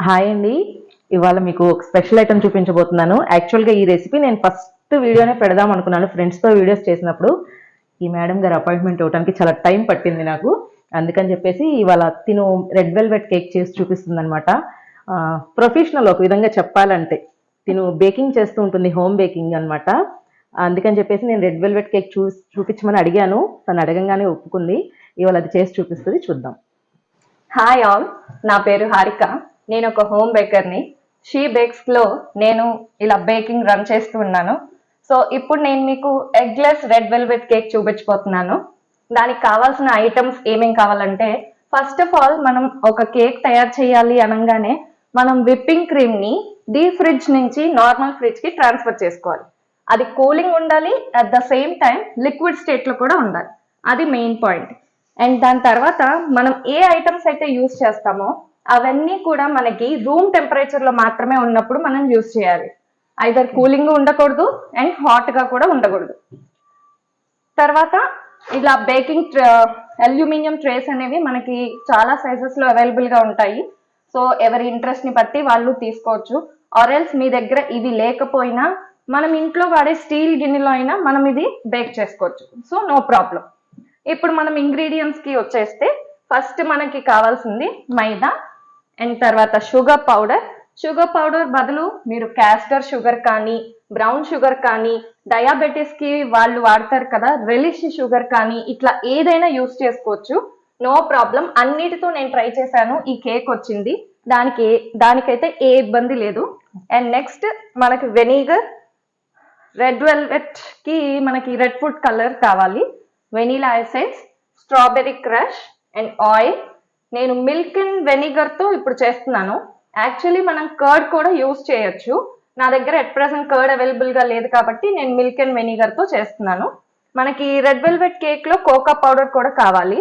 Hi అండి. ఇవాళ మీకు ఒక స్పెషల్ ఐటమ్ చూపించబోతున్నాను. యాక్చువల్గా ఈ రెసిపీ నేను ఫస్ట్ వీడియోనే పెడదాం అనుకున్నాను. ఫ్రెండ్స్తో వీడియోస్ చేసినప్పుడు ఈ మేడం గారు అపాయింట్మెంట్ ఇవ్వడానికి చాలా టైం పట్టింది నాకు. అందుకని చెప్పేసి ఇవాళ తిను రెడ్ వెల్వెట్ కేక్ చేసి చూపిస్తుంది అనమాట. ప్రొఫెషనల్ ఒక విధంగా చెప్పాలంటే తిను బేకింగ్ చేస్తూ ఉంటుంది, హోమ్ బేకింగ్ అనమాట. అందుకని చెప్పేసి నేను రెడ్ వెల్వెట్ కేక్ చూపించమని అడిగాను. తను అడగంగానే ఒప్పుకుంది. ఇవాళ అది చేసి చూపిస్తుంది, చూద్దాం. హాయ్ ఆల్, నా పేరు హారిక. నేను ఒక హోమ్ బేకర్ని. షీ బేక్స్లో నేను ఇలా బేకింగ్ రన్ చేస్తూ ఉన్నాను. సో ఇప్పుడు నేను మీకు ఎగ్లెస్ రెడ్ వెల్వెట్ కేక్ చూపించబోతున్నాను. దానికి కావాల్సిన ఐటమ్స్ ఏమేం కావాలంటే, ఫస్ట్ ఆఫ్ ఆల్ మనం ఒక కేక్ తయారు చేయాలి అనగానే మనం విప్పింగ్ క్రీమ్ని డీప్ ఫ్రిడ్జ్ నుంచి నార్మల్ ఫ్రిడ్జ్కి ట్రాన్స్ఫర్ చేసుకోవాలి. అది కూలింగ్ ఉండాలి, at the same time liquid స్టేట్లో కూడా ఉండాలి. అది మెయిన్ పాయింట్. అండ్ దాని తర్వాత మనం ఏ ఐటమ్స్ అయితే యూజ్ చేస్తామో అవన్నీ కూడా మనకి రూమ్ టెంపరేచర్లో మాత్రమే ఉన్నప్పుడు మనం యూజ్ చేయాలి. ఐదర్ కూలింగ్ ఉండకూడదు అండ్ హాట్గా కూడా ఉండకూడదు. తర్వాత ఇలా బేకింగ్ అల్యూమినియం ట్రేస్ అనేవి మనకి చాలా సైజెస్లో అవైలబుల్గా ఉంటాయి. సో ఎవరి ఇంట్రెస్ట్ని బట్టి వాళ్ళు తీసుకోవచ్చు. ఆరెల్స్ మీ దగ్గర ఇవి లేకపోయినా మనం ఇంట్లో వాడే స్టీల్ గిన్నెలో అయినా మనం ఇది బేక్ చేసుకోవచ్చు. So no problem. ఇప్పుడు మనం ఇంగ్రీడియంట్స్కి వచ్చేస్తే, ఫస్ట్ మనకి కావాల్సింది మైదా అండ్ తర్వాత షుగర్ పౌడర్. షుగర్ పౌడర్ బదులు మీరు క్యాస్టర్ షుగర్ కానీ, బ్రౌన్ షుగర్ కానీ, డయాబెటీస్కి వాళ్ళు వాడతారు కదా రెలిష్ షుగర్ కానీ, ఇట్లా ఏదైనా యూస్ చేసుకోవచ్చు. No problem. అన్నిటితో నేను ట్రై చేశాను, ఈ కేక్ వచ్చింది. దానికైతే ఏ ఇబ్బంది లేదు. అండ్ నెక్స్ట్ మనకి వెనిగర్, రెడ్ వెల్వెట్కి మనకి రెడ్ ఫుడ్ కలర్ కావాలి, vanilla essence, strawberry crush and oil. నేను మిల్క్ అండ్ వెనిగర్తో ఇప్పుడు చేస్తున్నాను. యాక్చువల్లీ మనం కర్డ్ కూడా యూస్ చేయొచ్చు. నా దగ్గర ఎట్ ప్రెసెంట్ కర్డ్ అవైలబుల్గా లేదు కాబట్టి నేను మిల్క్ అండ్ వెనిగర్తో చేస్తున్నాను. మనకి రెడ్ వెల్వెట్ కేక్లో కోకా పౌడర్ కూడా కావాలి.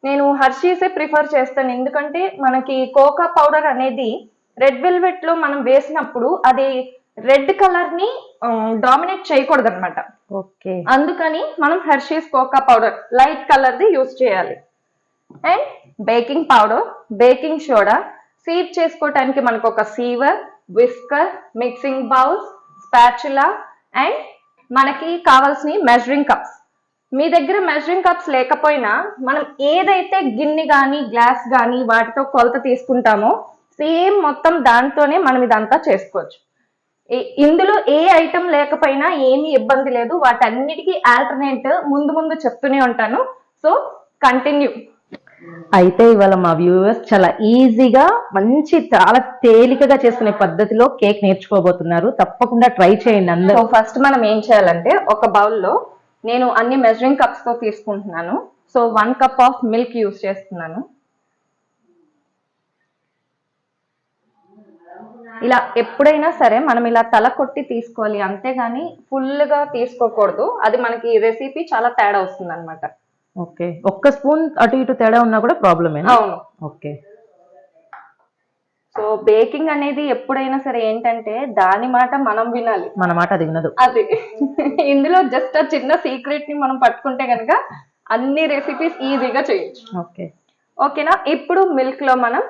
నేను హర్షీసే ప్రిఫర్ చేస్తాను, ఎందుకంటే మనకి కోకా పౌడర్ అనేది రెడ్ వెల్వెట్లో మనం వేసినప్పుడు అది రెడ్ కలర్ ని డామినేట్ చేయకూడదు అనమాట. ఓకే, అందుకని మనం Hershey's cocoa powder light colour ది యూజ్ చేయాలి. And baking powder, baking soda, sieve చేసుకోవటానికి మనకు ఒక siever, whisker, mixing bowls, spatula and మనకి కావాల్సిన మెజరింగ్ కప్స్. మీ దగ్గర మెజరింగ్ కప్స్ లేకపోయినా మనం ఏదైతే గిన్నె కానీ గ్లాస్ కానీ వాటితో కొలత తీసుకుంటామో సేమ్ మొత్తం దాంతోనే మనం ఇదంతా చేసుకోవచ్చు. ఇందులో ఏ ఐటమ్ లేకపోయినా ఏమీ ఇబ్బంది లేదు. వాటన్నిటికీ ఆల్టర్నేట్ ముందు ముందు చెప్తూనే ఉంటాను. So continue. అయితే ఇవాళ మా వ్యూవర్స్ చాలా ఈజీగా చాలా తేలికగా చేసుకునే పద్ధతిలో కేక్ నేర్చుకోబోతున్నారు. తప్పకుండా ట్రై చేయండి అందరూ. ఫస్ట్ మనం ఏం చేయాలంటే, ఒక బౌల్లో నేను అన్ని మెజరింగ్ కప్స్ తో తీసుకుంటున్నాను. So 1 cup of milk use చేస్తున్నాను. ఇలా ఎప్పుడైనా సరే మనం ఇలా తల కొట్టి తీసుకోవాలి, అంతేగాని ఫుల్గా తీసుకోకూడదు. అది మనకి రెసిపీ చాలా తేడా వస్తుంది అనమాట. ఓకే, ఒక్క స్పూన్ అటు ఇటు తేడా ఉన్నా కూడా ప్రాబ్లమే. అవును. ఓకే. సో బేకింగ్ అనేది ఎప్పుడైనా సరే ఏంటంటే దాని మాట మనం వినాలి, మన మాట అది వినదు. అది ఇందులో జస్ట్ ఆ చిన్న సీక్రెట్ ని మనం పట్టుకుంటే కనుక అన్ని రెసిపీస్ ఈజీగా చేయొచ్చు. ఓకే, ఓకేనా. ఇప్పుడు మిల్క్ లో మనం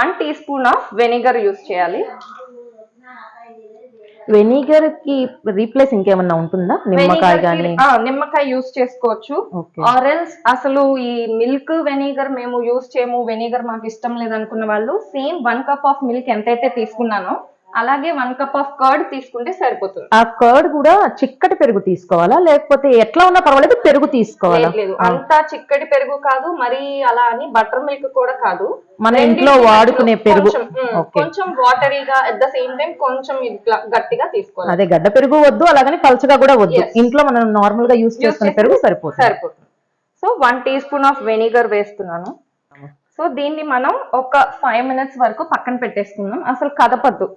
1 teaspoon of vinegar use చేయాలి. వెనిగర్ కి రీప్లేస్ ఇంకేమన్నా ఉంటుందా? నిమ్మకాయ కానీ? నిమ్మకాయ యూజ్ చేసుకోవచ్చు. ఆరెల్స్ అసలు ఈ మిల్క్ వెనిగర్ మేము యూజ్ చేయము, వెనిగర్ మాకు ఇష్టం లేదనుకున్న వాళ్ళు సేమ్ 1 కప్ ఆఫ్ మిల్క్ ఎంతైతే తీసుకున్నానో అలాగే 1 కప్ ఆఫ్ కర్డ్ తీసుకుంటే సరిపోతుంది. ఆ కర్డ్ కూడా చిక్కటి పెరుగు తీసుకోవాలా, లేకపోతే ఎట్లా ఉన్నా పర్వాలేదు పెరుగు తీసుకోవాలా? లేదు, అంతా చిక్కటి పెరుగు కాదు, మరి అలా అని బటర్ మిల్క్ కూడా కాదు. మన ఇంట్లో వాడుకునే పెరుగు, కొంచెం వాటరీగా, అట్ ద సేమ్ టైం కొంచెం ఇట్లా గట్టిగా తీసుకోవాలి. అదే గడ్డ పెరుగు వద్దు, అలాగని పలుచగా కూడా వద్దు. ఇంట్లో మనం నార్మల్ గా యూజ్ చేసుకునే పెరుగు సరిపోతుంది. So 1 teaspoon of vinegar వేస్తున్నాను. సో దీన్ని మనం ఒక 5 మినిట్స్ వరకు పక్కన పెట్టేసుకుందాం. అసలు కదపద్దు,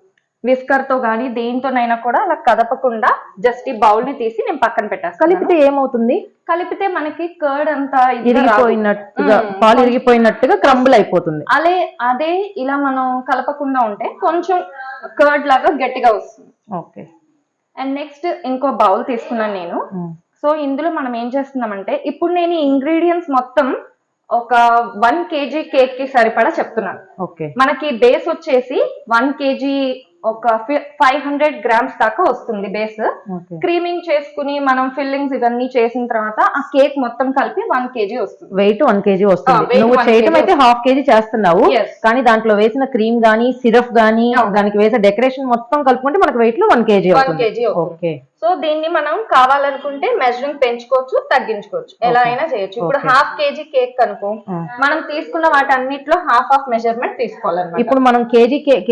విస్కర్ తో కానీ దేంతోనైనా కూడా అలా కదపకుండా జస్ట్ ఈ బౌల్ ని తీసి నేను పక్కన పెట్టేస్తాను. కలిపితే ఏమవుతుంది? కలిపితే మనకి కర్డ్ అంతా ఇరిగిపోయినట్టుగా, పాలు ఇరిగిపోయినట్టుగా క్రంబుల్ అయిపోతుంది. అదే ఇలా మనం కలపకుండా ఉంటే కొంచెం కర్డ్ లాగా గట్టిగా వస్తుంది. ఓకే. అండ్ నెక్స్ట్ ఇంకో బౌల్ తీసుకున్నాను నేను. సో ఇందులో మనం ఏం చేస్తున్నామంటే, ఇప్పుడు నేను ఇంగ్రీడియంట్స్ మొత్తం ఒక 1 kg కేక్ కి సరిపడా చెప్తున్నాను. ఓకే మనకి బేస్ వచ్చేసి 1 kg ఒక 500 grams దాకా వస్తుంది బేస్. ఓకే క్రీమింగ్ చేసుకుని మనం ఫిల్లింగ్స్ ఇవన్నీ చేసిన తర్వాత ఆ కేక్ మొత్తం కలిపి 1 kg వస్తుంది. వెయిట్ 1 kg వస్తుంది. weight నువ్వు 1 చేయటం kg అయితే హాఫ్ కేజీ చేస్తున్నావు, Yes. కానీ దాంట్లో వేసిన క్రీమ్ గానీ సిరప్ గానీ అవును. దానికి వేసే డెకరేషన్ మొత్తం కలుపుకుంటే మనకు వెయిట్ లో 1 kg 1 అవుతుంది. kg అవుతుంది. ఓకే సో దీన్ని మనం కావాలనుకుంటే మెజరింగ్ పెంచుకోవచ్చు, తగ్గించుకోవచ్చు, ఎలా అయినా చేయొచ్చు. ఇప్పుడు Okay. 1/2 kg కేక్ అనుకో, మనం తీసుకున్న వాటన్నిటిలో హాఫ్ ఆఫ్ మెజర్మెంట్ తీసుకోవాలన్నమాట. ఇప్పుడు మనం కేజీ కేక్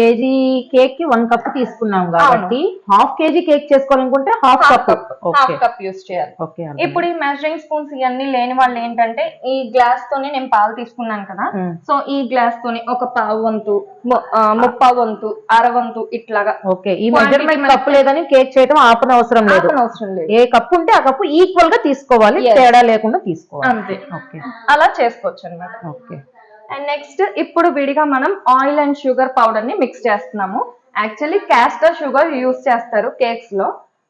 కి 1 కప్ తీసుకున్నాం కాబట్టి హాఫ్ కేజీ కేక్ చేసుకోవాలనుకుంటే half cup. Half cup use చేయాలి. ఓకే ఇప్పుడు ఈ మెజరింగ్ స్పూన్స్ ఇవన్నీ లేని వాళ్ళు ఏంటంటే ఈ గ్లాస్ తోని నేను పాలు తీసుకున్నాను కదా, సో ఈ గ్లాస్ తోని ఒక పావు వంతు, ముప్పావు వంతు, అర వంతు ఇట్లాగా. ఓకే ఈ మెజర్మెంట్ కప్ లేదని కేక్ చేయడం ఆపనవసరం లేదు. అవసరం లేదు. ఏ కప్పు ఉంటే ఆ కప్పు ఈక్వల్ గా తీసుకోవాలి, Yes. తేడా లేకుండా తీసుకోవాలి. అంతే, ఓకే అలా చేసుకోవచ్చు అన్నమాట. ఓకే అండ్ నెక్స్ట్ ఇప్పుడు విడిగా మనం ఆయిల్ అండ్ షుగర్ పౌడర్ ని మిక్స్ చేస్తున్నాము. యాక్చువల్లీ క్యాస్టర్ షుగర్ యూస్ చేస్తారు కేక్స్ లో,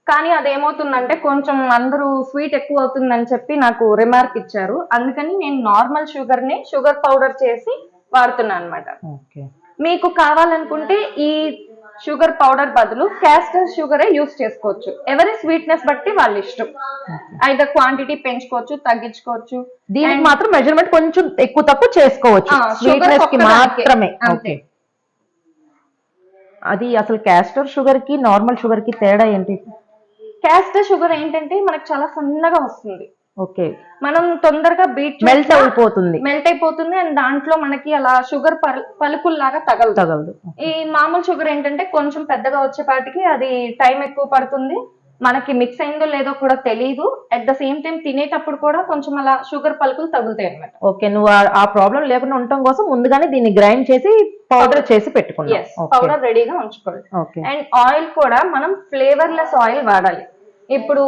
కానీ అదేమవుతుందంటే కొంచెం అందరూ స్వీట్ ఎక్కువ అవుతుందని చెప్పి నాకు రిమార్క్ ఇచ్చారు. అందుకని నేను నార్మల్ షుగర్ ని షుగర్ పౌడర్ చేసి వాడుతున్నాను అనమాట. ఓకే మీకు కావాలనుకుంటే ఈ షుగర్ పౌడర్ బదులు క్యాస్టర్ షుగరే యూస్ చేసుకోవచ్చు. ఎవరి స్వీట్నెస్ బట్టి వాళ్ళ ఇష్టం. అయితే క్వాంటిటీ పెంచుకోవచ్చు, తగ్గించుకోవచ్చు. దీనికి మాత్రం మెజర్మెంట్ కొంచెం ఎక్కువ తక్కువ చేసుకోవచ్చు, sugar స్వీట్నెస్ కి ఒక్కదానికే. మాత్రమే. అంతే. ఓకే అది అసలు క్యాస్టర్ షుగర్ కి నార్మల్ షుగర్ కి తేడా ఏంటి? క్యాస్టర్ షుగర్ ఏంటంటే మనకు చాలా సన్నగా వస్తుంది, ఓకే మనం తొందరగా బీట్ మెల్ట్ అయిపోతుంది. మెల్ట్ అయిపోతుంది. అండ్ దాంట్లో మనకి అలా షుగర్ పలుకుల్లాగా తగలదు. ఈ మామూలు షుగర్ ఏంటంటే కొంచెం పెద్దగా వచ్చేపాటికి అది టైం ఎక్కువ పడుతుంది, మనకి మిక్స్ అయిందో లేదో కూడా తెలియదు. అట్ ద సేమ్ టైం తినేటప్పుడు కూడా కొంచెం అలా షుగర్ పలుకులు తగులుతాయి అన్నమాట. ఓకే నువ్వు ఆ ప్రాబ్లం లేకుండా ఉండటం కోసం ముందుగానే దీన్ని గ్రైండ్ చేసి పౌడర్ చేసి పెట్టుకున్నావు. పౌడర్ రెడీగా ఉంచుకోవాలి. ఓకే అండ్ ఆయిల్ కూడా మనం ఫ్లేవర్లెస్ ఆయిల్ వాడాలి. ఇప్పుడు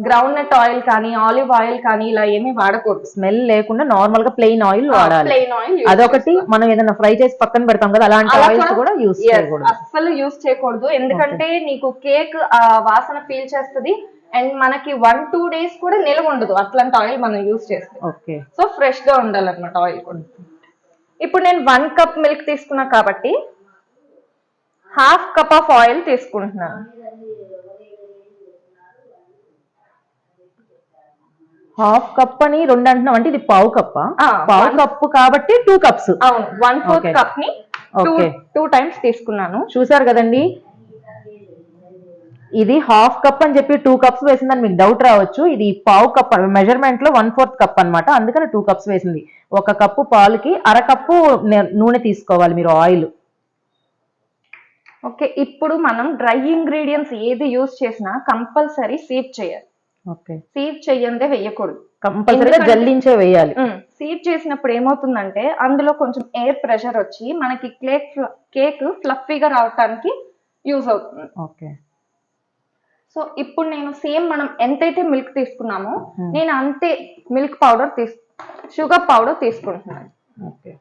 గ్రౌండ్ నట్ ఆయిల్ కానీ ఆలివ్ ఆయిల్ కానీ ఇలా ఏమీ వాడకూడదు. స్మెల్ లేకుండా నార్మల్ గా ప్లెయిన్ ఆయిల్ వాడాలి. ప్లెయిన్ ఆయిల్ అదొకటి. మనం ఏదైనా ఫ్రై చేసి పక్కన పెడతాం కదా, అలాంటి ఆయిల్స్ కూడా యూస్ చేయకూడదు. అస్సలు యూస్ చేయకూడదు, ఎందుకంటే నీకు కేక్ ఆ వాసన ఫీల్ చేస్తుంది. అండ్ మనకి 1-2 days కూడా నిల్వ ఉండదు అట్లాంటి ఆయిల్ మనం యూస్ చేస్తే. ఓకే సో ఫ్రెష్ గా ఉండాలన్నమాట ఆయిల్ కూడా. ఇప్పుడు నేను 1 కప్ మిల్క్ తీసుకున్నా కాబట్టి హాఫ్ కప్ ఆఫ్ ఆయిల్ తీసుకుంటున్నాను. హాఫ్ కప్ అని 2 అంటున్నావు అంటే ఇది పావు కప్ప? పావు కప్పు కాబట్టి 2 cups. అవును, 1/4 కప్ ని టూ టైమ్స్ తీసుకున్నాను. చూసారు కదండి, ఇది హాఫ్ కప్ అని చెప్పి 2 cups వేసిందని మీకు డౌట్ రావచ్చు. ఇది పావు కప్ మెజర్మెంట్ లో 1/4 కప్ అన్నమాట, అందుకని 2 cups వేసింది. 1 కప్పు పాలుకి అర కప్పు నూనె తీసుకోవాలి మీరు, ఆయిల్. ఓకే ఇప్పుడు మనం డ్రై ఇంగ్రీడియంట్స్ ఏది యూస్ చేసినా కంపల్సరీ సీప్ చేయాలి. ఓకే సీప్ చెయ్యందే వేయకూడదు, కంపల్సరీగా జల్లించే వేయాలి. సీప్ చేసినప్పుడు ఏమవుతుందంటే అందులో కొంచెం ఎయిర్ ప్రెషర్ వచ్చి మనకి కేక్ ఫ్లఫీగా రావడానికి యూజ్ అవుతుంది. ఓకే సో ఇప్పుడు నేను సేమ్ మనం ఎంతైతే మిల్క్ తీసుకున్నామో నేను అంతే మిల్క్ పౌడర్ షుగర్ పౌడర్ తీసుకుంటున్నాను. ఓకే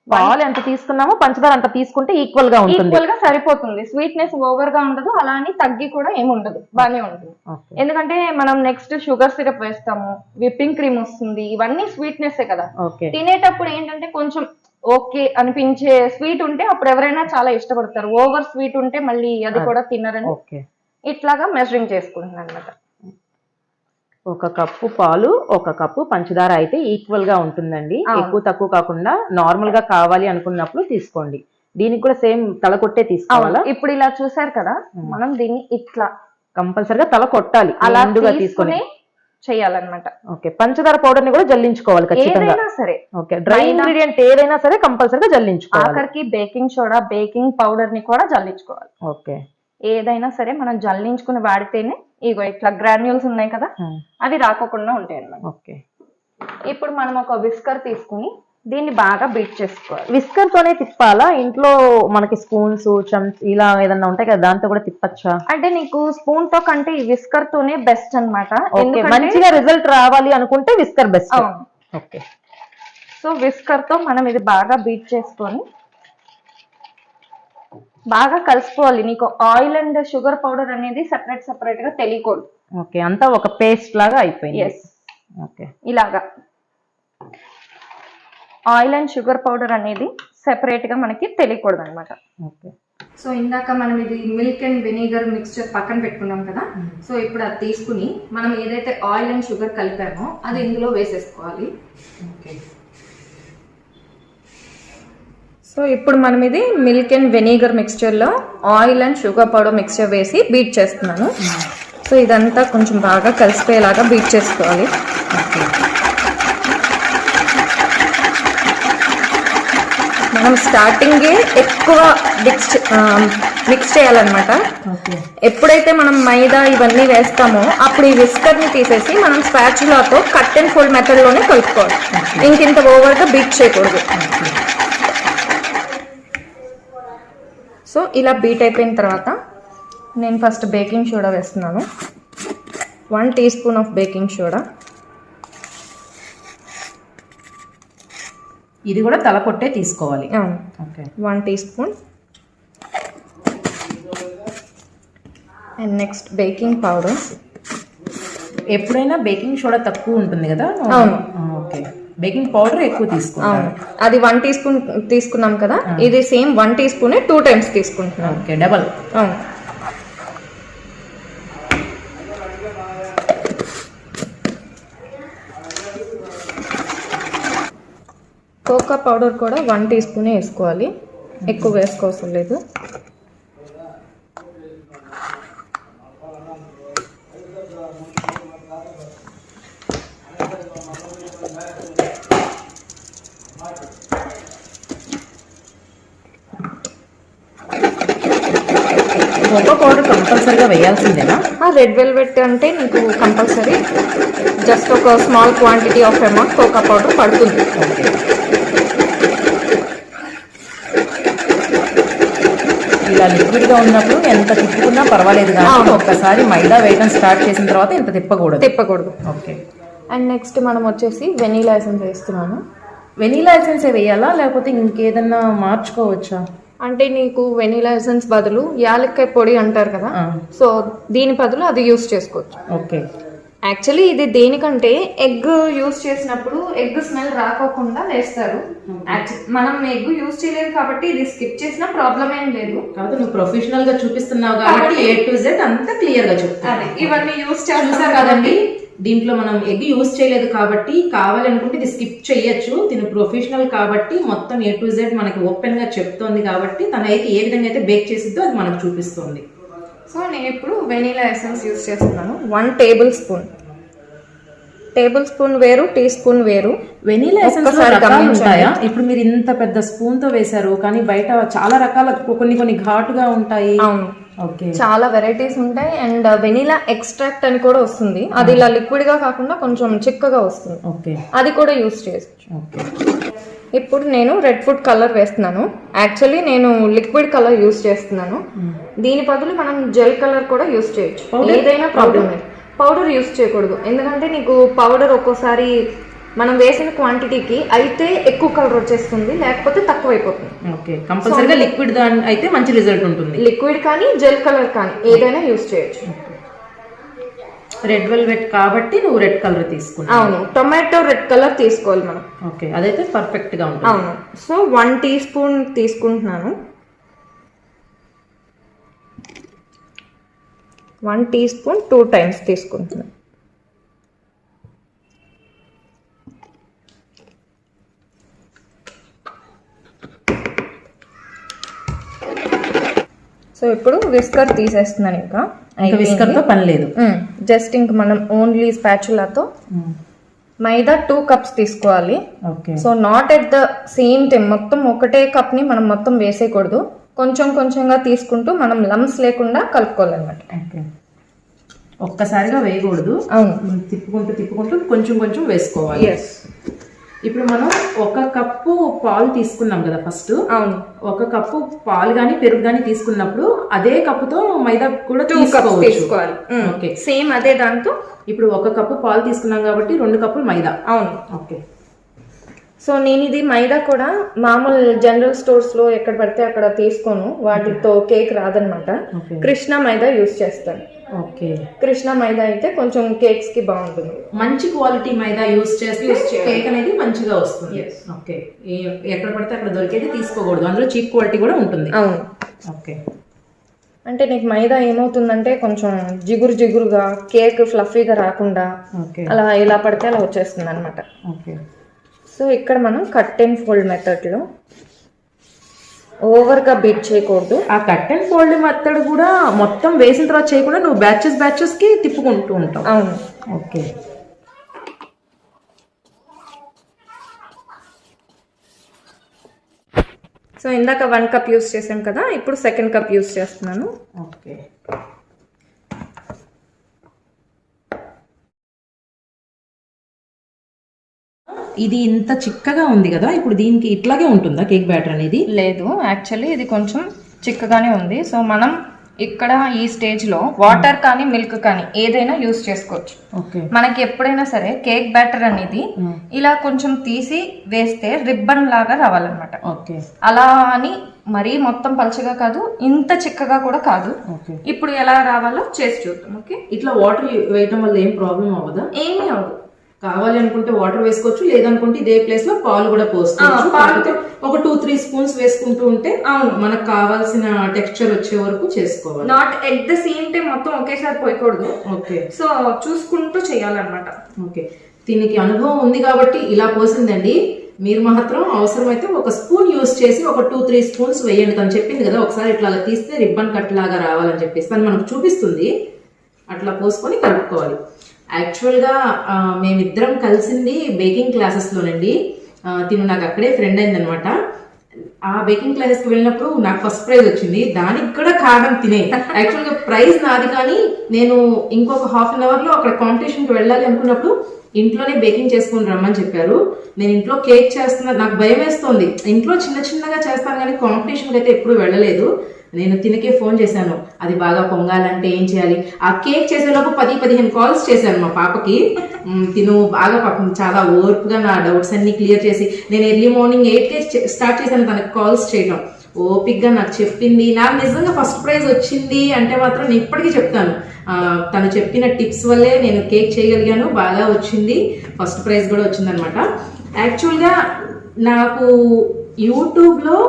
పాలు ఎంత తీసుకున్నామో పంచదార అంత తీసుకుంటే ఈక్వల్ గా ఉంటుంది. ఈక్వల్ గా సరిపోతుంది, స్వీట్నెస్ ఓవర్ గా ఉండదు, అలా అని తగ్గి కూడా ఏమి ఉండదు, బాగానే ఉంటుంది. ఎందుకంటే మనం నెక్స్ట్ షుగర్ సిరప్ వేస్తాము, విప్పింగ్ క్రీమ్ వస్తుంది, ఇవన్నీ స్వీట్నెస్ కదా. తినేటప్పుడు ఏంటంటే కొంచెం ఓకే అనిపించే స్వీట్ ఉంటే అప్పుడు ఎవరైనా చాలా ఇష్టపడతారు. ఓవర్ స్వీట్ ఉంటే మళ్ళీ అది కూడా తినరని ఇట్లాగా మెజరింగ్ చేసుకుంటున్నాను అన్నమాట. 1 కప్పు పాలు 1 కప్పు పంచదార అయితే ఈక్వల్ గా ఉంటుందండి. ఎక్కువ తక్కువ కాకుండా నార్మల్ గా కావాలి అనుకున్నప్పుడు తీసుకోండి. దీనికి కూడా సేమ్ తల కొట్టే తీసుకోవాలా? ఇప్పుడు ఇలా చూసారు కదా, మనం దీన్ని ఇట్లా కంపల్సరిగా తల కొట్టాలి, అలా తీసుకొని చేయాలన్నమాట. ఓకే పంచదార పౌడర్ ని కూడా జల్లించుకోవాలి ఖచ్చితంగా. సరే ఓకే డ్రై ఇంగ్రీడియంట్ ఏదైనా సరే కంపల్సరిగా జల్లించుకోవాలి. ఆఖరికి బేకింగ్ సోడా బేకింగ్ పౌడర్ ని కూడా జల్లించుకోవాలి. ఓకే ఏదైనా సరే మనం జల్లించుకుని వాడితేనే ఇగో ఇట్లా గ్రాన్యూల్స్ ఉన్నాయి కదా అవి రాకోకుండా ఉంటాయి అన్నమాట. ఓకే ఇప్పుడు మనం ఒక విస్కర్ తీసుకుని దీన్ని బాగా బీట్ చేసుకోవాలి. విస్కర్ తోనే తిప్పాలా? ఇంట్లో మనకి స్పూన్స్ ఇలా ఏదన్నా ఉంటాయి కదా, దాంతో కూడా తిప్పచ్చా? అంటే నీకు స్పూన్ తో కంటే ఈ విస్కర్ తోనే బెస్ట్ అన్నమాట. మంచిగా రిజల్ట్ రావాలి అనుకుంటే whisker best. Okay so whisker తో మనం ఇది బాగా బీట్ చేసుకొని బాగా కలుసుకోవాలి. నీకు ఆయిల్ అండ్ షుగర్ పౌడర్ అనేది సెపరేట్ గా తెలియకూడదు. ఓకే అంతా ఒక పేస్ట్ లాగా అయిపోయింది. ఓకే. ఇలాగా ఆయిల్ అండ్ షుగర్ పౌడర్ అనేది సెపరేట్ గా మనకి తెలియకూడదు అనమాట. ఓకే. సో ఇందాక మనం ఇది మిల్క్ అండ్ వెనిగర్ మిక్స్చర్ పక్కన పెట్టుకున్నాం కదా, సో ఇప్పుడు అది తీసుకుని మనం ఏదైతే ఆయిల్ అండ్ షుగర్ కలిపామో అది ఇందులో వేసేసుకోవాలి. ఓకే. సో ఇప్పుడు మనం ఇది మిల్క్ అండ్ వెనిగర్ మిక్స్చర్లో oil and sugar powder mixture వేసి బీట్ చేస్తున్నాను. సో ఇదంతా కొంచెం బాగా కలిసిపోయేలాగా బీట్ చేసుకోవాలి. మనం స్టార్టింగే ఎక్కువ మిక్స్ చేయాలన్నమాట. ఎప్పుడైతే మనం మైదా ఇవన్నీ వేస్తామో అప్పుడు ఈ విస్కర్ని తీసేసి మనం స్పాచులాతో కట్ అండ్ ఫోల్డ్ మెథడ్లోనే కలుపుకోవాలి. ఇంకింత ఓవర్గా బీట్ చేయకూడదు. సో ఇలా బీట్ అయిపోయిన తర్వాత నేను ఫస్ట్ బేకింగ్ సోడా వేస్తున్నాను. 1 teaspoon of baking soda. ఇది కూడా తల కొట్టే తీసుకోవాలి. Okay. 1 teaspoon. And next baking powder. ఎప్పుడైనా బేకింగ్ సోడా తక్కువ ఉంటుంది కదా? అవును. ఓకే. బేకింగ్ పౌడర్ ఎక్కువ తీసుకున్నాను. అది 1 టీ స్పూన్ తీసుకున్నాం కదా, ఇది సేమ్ 1 టీ స్పూన్ 2 టైమ్స్ తీసుకుంటున్నాం. Okay, double. అవును. కోకో పౌడర్ కూడా 1 టీ స్పూనే వేసుకోవాలి, ఎక్కువ వేసుకోవసం లేదు. కోకో పౌడర్ కంపల్సరీగా వేయాల్సిందేనా? రెడ్ వెల్వెట్ అంటే నీకు కంపల్సరీ జస్ట్ ఒక small quantity of amount cocoa powder పడుతుంది. ఇలా లిక్విడ్గా ఉన్నప్పుడు ఎంత తిప్పుకున్నా పర్వాలేదు, కానీ ఒక్కసారి మైదా వేయడం స్టార్ట్ చేసిన తర్వాత ఇంత తిప్పకూడదు. ఓకే. అండ్ నెక్స్ట్ మనం వచ్చేసి వెనీలా ఎసెన్స్ వేస్తున్నాను. వెనీలా ఎసెన్స్ వేయాలా లేకపోతే ఇంకేదన్నా మార్చుకోవచ్చా? అంటే నీకు వెనీలా ఎసెన్స్ బదులు యాలక్కాయ పొడి అంటారు కదా, సో దీని బదులు అది యూస్ చేసుకోవచ్చు. ఓకే. యాక్చువల్లీ ఇది దేనికంటే ఎగ్ యూస్ చేసినప్పుడు ఎగ్ స్మెల్ రాకోకుండా వేస్తారు. మనం ఎగ్ యూస్ చేయలేదు కాబట్టి ఇది స్కిప్ చేసినా ప్రాబ్లం ఏం లేదు. కాబట్టి నువ్వు ప్రొఫెషనల్ గా చూపిస్తున్నావు కాబట్టి A to Z అంతా క్లియర్ గా చెప్తాను. ఇవన్నీ యూస్ చేస్తారు కదండి. దీంట్లో మనం ఎగ్ యూస్ చేయలేదు కాబట్టి కావాలనుకుంటే ఇది స్కిప్ చేయొచ్చు. దీని ప్రొఫెషనల్ కాబట్టి మొత్తం A to Z మనకి ఓపెన్ గా చెప్తోంది కాబట్టి తనైతే ఏ విధంగా అయితే బేక్ చేసిద్దో అది మనకు చూపిస్తుంది. సో నేను ఇప్పుడు వెనీలా ఎసెన్స్ యూస్ చేస్తున్నాను. 1 టేబుల్ స్పూన్ వేరు, టీ స్పూన్ వేరు. వెనీలా ఎసెన్స్ ఉంటాయా? ఇప్పుడు మీరు ఇంత పెద్ద స్పూన్ తో వేశారు, కానీ బయట చాలా రకాల కొన్ని ఘాటుగా ఉంటాయి. అవును, చాలా వెరైటీస్ ఉంటాయి. అండ్ వెనీలా ఎక్స్ట్రాక్ట్ అని కూడా వస్తుంది. అది ఇలా లిక్విడ్ గా కాకుండా కొంచెం చిక్కగా వస్తుంది. ఓకే, అది కూడా యూస్ చేయొచ్చు. ఇప్పుడు నేను రెడ్ ఫుడ్ కలర్ వేస్తున్నాను. యాక్చువల్లీ నేను లిక్విడ్ కలర్ యూస్ చేస్తున్నాను. దీని బదులు మనం జెల్ కలర్ కూడా యూస్ చేయొచ్చు, ఏదైనా ప్రాబ్లం లేదు. పౌడర్ యూస్ చేయకూడదు, ఎందుకంటే నీకు పౌడర్ ఒక్కోసారి మనం వేసిన క్వాంటిటీకి అయితే ఎక్కువ కలర్ వచ్చేస్తుంది, లేకపోతే తక్కువ అయిపోతుంది. ఓకే, కంపల్సరీగా లిక్విడ్ అయితే మంచి రిజల్ట్ ఉంటుంది. లిక్విడ్ కానీ జెల్ కలర్ కానీ ఏదైనా యూస్ చేయొచ్చు. రెడ్ వెల్వెట్ కాబట్టి నువ్వు రెడ్ కలర్ తీసుకున్నావు. అవును, టొమాటో రెడ్ కలర్ తీసుకోవాలి మనం. ఓకే, అదైతే పర్ఫెక్ట్ గా ఉంటుంది. అవును. సో 1 టీ స్పూన్ తీసుకుంటున్నాను. 1 టీ స్పూన్ 2 టైమ్స్ తీసుకుంటున్నాను. సో ఇప్పుడు విస్కర్ తీసేస్తున్నాను. ఇంకా విస్కర్ తో పని లేదు, జస్ట్ ఇంక మనం ఓన్లీ స్పాచులాతో మైదా 2 కప్స్ తీసుకోవాలి. So not at the same time మొత్తం ఒకటే కప్ ని మనం మొత్తం వేసేయకూడదు, కొంచెం కొంచెంగా తీసుకుంటూ మనం లమ్స్ లేకుండా కలుపుకోవాలన్నమాట. ఒక్కసారిగా వేయకూడదు. అవును, తిప్పుకుంటూ కొంచెం కొంచెం వేసుకోవాలి. ఇప్పుడు మనం 1 కప్పు పాలు తీసుకున్నాం కదా ఫస్ట్. అవును, 1 కప్పు పాలు గానీ పెరుగు గానీ తీసుకున్నప్పుడు అదే కప్పుతో మైదా కూడా 2 కప్స్ తీసుకోవాలి. ఓకే, సేమ్ అదే దాంతో. ఇప్పుడు 1 కప్పు పాలు తీసుకున్నాం కాబట్టి 2 కప్పులు మైదా. అవును. ఓకే, సో నేను ఇది మైదా కూడా మామూలు జనరల్ స్టోర్స్ లో ఎక్కడ పడితే అక్కడ తీసుకోను, వాటితో కేక్ రాదనమాట. కృష్ణ మైదా యూస్ చేస్తాను. ఓకే, కృష్ణ మైదా అయితే కొంచెం కేక్స్ కి బాగుంటుంది. మంచి క్వాలిటీ మైదా యూస్ చేస్తే కేక్ అనేది మంచిగా వస్తుంది. ఓకే, ఎక్కడ పడితే అక్కడ దొరికేది తీసుకోకూడదు, అందులో చీప్ క్వాలిటీ కూడా ఉంటుంది. అవును. ఓకే, అంటే నీకు మైదా ఏమవుతుందంటే కొంచెం జిగురు జిగురుగా కేక్ ఫ్లఫీగా రాకుండా అలా ఇలా పడితే అలా వచ్చేస్తుంది అనమాట. ఓకే, సో ఇక్కడ మనం కట్ అండ్ ఫోల్డ్ మెథడ్లో ఓవర్గా బీట్ చేయకూడదు. ఆ కట్ అండ్ ఫోల్డ్ మెథడ్ కూడా మొత్తం వేసిన తర్వాత చేయకుండా నువ్వు బ్యాచెస్ కి తిప్పుకుంటూ ఉంటావు. అవును. ఓకే, సో ఇందాక 1 కప్ యూస్ చేసాం కదా, ఇప్పుడు 2nd కప్ యూస్ చేస్తున్నాను. ఓకే, ఇది ఇంత చిక్కగా ఉంది కదా, ఇప్పుడు దీనికి ఇట్లాగే ఉంటుందా కేక్ బ్యాటర్ అనేది? లేదు, యాక్చువల్లీ ఇది కొంచెం చిక్కగానే ఉంది. సో మనం ఇక్కడ ఈ స్టేజ్ లో వాటర్ కానీ మిల్క్ కానీ ఏదైనా యూస్ చేసుకోవచ్చు. ఓకే, మనకి ఎప్పుడైనా సరే కేక్ బ్యాటర్ అనేది ఇలా కొంచెం తీసి వేస్తే రిబ్బన్ లాగా రావాలన్నమాట. ఓకే, అలా అని మరీ మొత్తం పలచగా కాదు, ఇంత చిక్కగా కూడా కాదు. ఓకే, ఇప్పుడు ఎలా రావాలో చేసి చూద్దాం. ఓకే, ఇట్లా వాటర్ వేయటం వల్ల ఏం ప్రాబ్లం అవ్వదా? ఏమీ అవ్వదు. కావాలి అనుకుంటే వాటర్ వేసుకోవచ్చు, లేదనుకుంటే ఇదే ప్లేస్ లో పాలు కూడా పోసుకోవచ్చు. ఒక 2-3 స్పూన్స్ వేసుకుంటూ ఉంటే మనకు కావాల్సిన టెక్స్చర్ వచ్చే వరకు చేసుకోవాలి. Not at the same time మొత్తం ఒకేసారి పోయకూడదు. ఓకే, సో చూసుకుంటూ చేయాలన్నమాట. ఓకే, దీనికి అనుభవం ఉంది కాబట్టి ఇలా పోసిందండి. మీరు మాత్రం అవసరమైతే ఒక స్పూన్ యూస్ చేసి ఒక 2-3 స్పూన్స్ వేయండి. తను చెప్పింది కదా ఒకసారి ఇట్లా తీస్తే రిబ్బన్ కట్ లాగా రావాలని చెప్పేసి తను మనకు చూపిస్తుంది. అట్లా పోసుకొని కలుపుకోవాలి. యాక్చువల్గా మేమిద్దరం కలిసింది బేకింగ్ క్లాసెస్లోనండి. తిను నాకు అక్కడే ఫ్రెండ్ అయిందనమాట. ఆ బేకింగ్ క్లాసెస్కి వెళ్ళినప్పుడు నాకు ఫస్ట్ ప్రైజ్ వచ్చింది. దానికి కూడా కారణం తినే. యాక్చువల్గా ప్రైజ్ నాది, కానీ నేను ఇంకొక హాఫ్ అన్ అవర్లో అక్కడ కాంపిటీషన్కి వెళ్ళాలి అనుకున్నప్పుడు ఇంట్లోనే బేకింగ్ చేసుకుని రమ్మని చెప్పారు. నేను ఇంట్లో కేక్ చేస్తున్నా, నాకు భయం వేస్తోంది. ఇంట్లో చిన్నగా చేస్తాను కానీ కాంపిటీషన్కి అయితే ఎప్పుడు వెళ్ళలేదు. నేను తినకే ఫోన్ చేశాను, అది బాగా పొంగాలంటే ఏం చేయాలి. ఆ కేక్ చేసేలోపు 10-15 కాల్స్ చేశాను మా పాపకి. తిను బాగా పాపం చాలా ఓర్పుగా నా డౌట్స్ అన్ని క్లియర్ చేసి, నేను ఎర్లీ మార్నింగ్ 8కే స్టార్ట్ చేశాను తనకు కాల్స్ చేయడం. ఓపిక్గా నాకు చెప్పింది. నాకు నిజంగా ఫస్ట్ ప్రైజ్ వచ్చింది అంటే మాత్రం నేను ఇప్పటికీ చెప్తాను, తను చెప్పిన టిప్స్ వల్లే నేను కేక్ చేయగలిగాను. బాగా వచ్చింది, ఫస్ట్ ప్రైజ్ కూడా వచ్చిందనమాట. యాక్చువల్గా నాకు యూట్యూబ్లో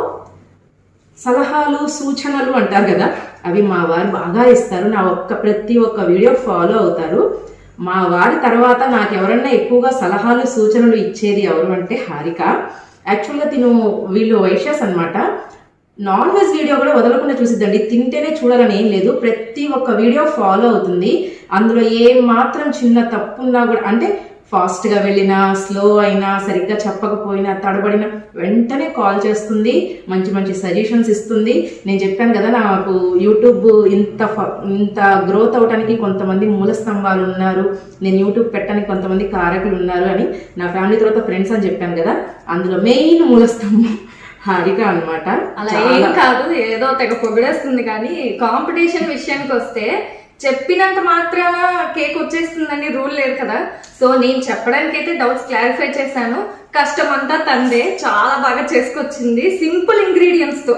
సలహాలు సూచనలు అంటారు కదా, అవి మా వారు బాగా ఇస్తారు. నా ప్రతి ఒక్క వీడియో ఫాలో అవుతారు. మా వారి తర్వాత నాకు ఎవరన్నా ఎక్కువగా సలహాలు సూచనలు ఇచ్చేది ఎవరు అంటే హారిక. యాక్చువల్గా వీళ్ళు వైశ్యాస్ అనమాట. నాన్ వెజ్ వీడియో కూడా వదలకుండా చూసిద్దండి. తింటేనే చూడాలని ఏం లేదు, ప్రతి ఒక్క వీడియో ఫాలో అవుతుంది. అందులో ఏ మాత్రం చిన్న తప్పున్నా కూడా, అంటే ఫాస్ట్గా వెళ్ళినా స్లో అయినా సరిగ్గా చెప్పకపోయినా తడబడినా వెంటనే కాల్ చేస్తుంది, మంచి మంచి సజెషన్స్ ఇస్తుంది. నేను చెప్పాను కదా నాకు యూట్యూబ్ ఇంత గ్రోత్ అవడానికి కొంతమంది మూల స్తంభాలు ఉన్నారు, నేను యూట్యూబ్ పెట్టడానికి కొంతమంది కారకులు ఉన్నారు అని. నా ఫ్యామిలీ తర్వాత ఫ్రెండ్స్ అని చెప్పాను కదా, అందులో మెయిన్ మూల స్తంభం హారిక అనమాట. అలా ఏం కాదు, ఏదో తెగ పొగిడేస్తుంది. కానీ కాంపిటీషన్ విషయానికి వస్తే చెప్పినంత మాత్రాన కేక్ వచ్చేస్తుందని రూల్ లేదు కదా. సో నేను చెప్పడానికి అయితే డౌట్స్ క్లారిఫై చేశాను. కష్టం అంతా తందే, చాలా బాగా చేసుకొచ్చింది సింపుల్ ఇంగ్రీడియంట్స్ తో.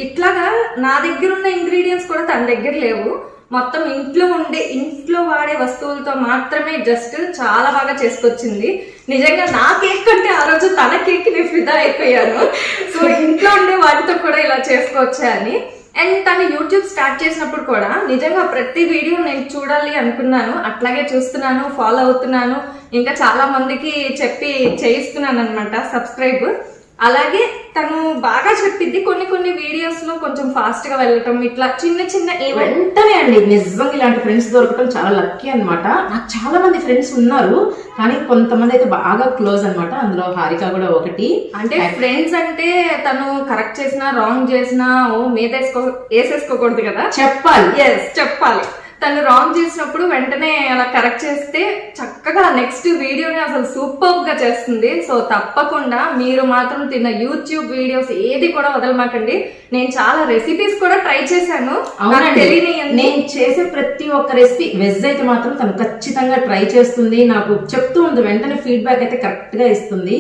ఇట్లాగా నా దగ్గర ఉన్న ఇంగ్రీడియంట్స్ కూడా తన దగ్గర లేవు. మొత్తం ఇంట్లో వాడే వస్తువులతో మాత్రమే జస్ట్ చాలా బాగా చేసుకొచ్చింది. నిజంగా నా కేక్ కంటే ఆ రోజు తన కేక్ నేను ఫిదా అయిపోయాను. సో ఇంట్లో ఉండే వాటితో కూడా ఇలా చేసుకోవచ్చా అని. అండ్ తను యూట్యూబ్ స్టార్ట్ చేసినప్పుడు కూడా నిజంగా ప్రతి వీడియో నేను చూడాలి అనుకున్నాను. అట్లాగే చూస్తున్నాను, ఫాలో అవుతున్నాను, ఇంకా చాలా మందికి చెప్పి చేయిస్తున్నాను అనమాట సబ్స్క్రైబ్. అలాగే తను బాగా చెప్పింది. కొన్ని వీడియోస్ లో కొంచెం ఫాస్ట్ గా వెళ్ళటం, ఇట్లా చిన్న వెంటనే అండి. నిజంగా ఇలాంటి ఫ్రెండ్స్ దొరకటం చాలా లక్కీ అనమాట. నాకు చాలా మంది ఫ్రెండ్స్ ఉన్నారు, కానీ కొంతమంది అయితే బాగా క్లోజ్ అనమాట. అందులో హారిక కూడా ఒకటి. అంటే ఫ్రెండ్స్ అంటే తను కరెక్ట్ చేసినా రాంగ్ చేసినా మీద వేసేసుకోకూడదు కదా, చెప్పాలి. ఎస్, చెప్పాలి. తను రాంగ్ చేసినప్పుడు వెంటనే అలా కరెక్ట్ చేస్తే చక్కగా నెక్స్ట్ వీడియోని అసలు సూపర్ గా చేస్తుంది. సో తప్పకుండా మీరు మాత్రం తిన్న యూట్యూబ్ వీడియోస్ ఏది కూడా వదలమాకండి. నేను చాలా రెసిపీస్ కూడా ట్రై చేశాను. నేను చేసే ప్రతి ఒక్క రెసిపీ వెజ్ అయితే మాత్రం తను ఖచ్చితంగా ట్రై చేస్తుంది. నాకు చెప్తూ ఉంది, వెంటనే ఫీడ్బ్యాక్ అయితే కరెక్ట్ గా ఇస్తుంది.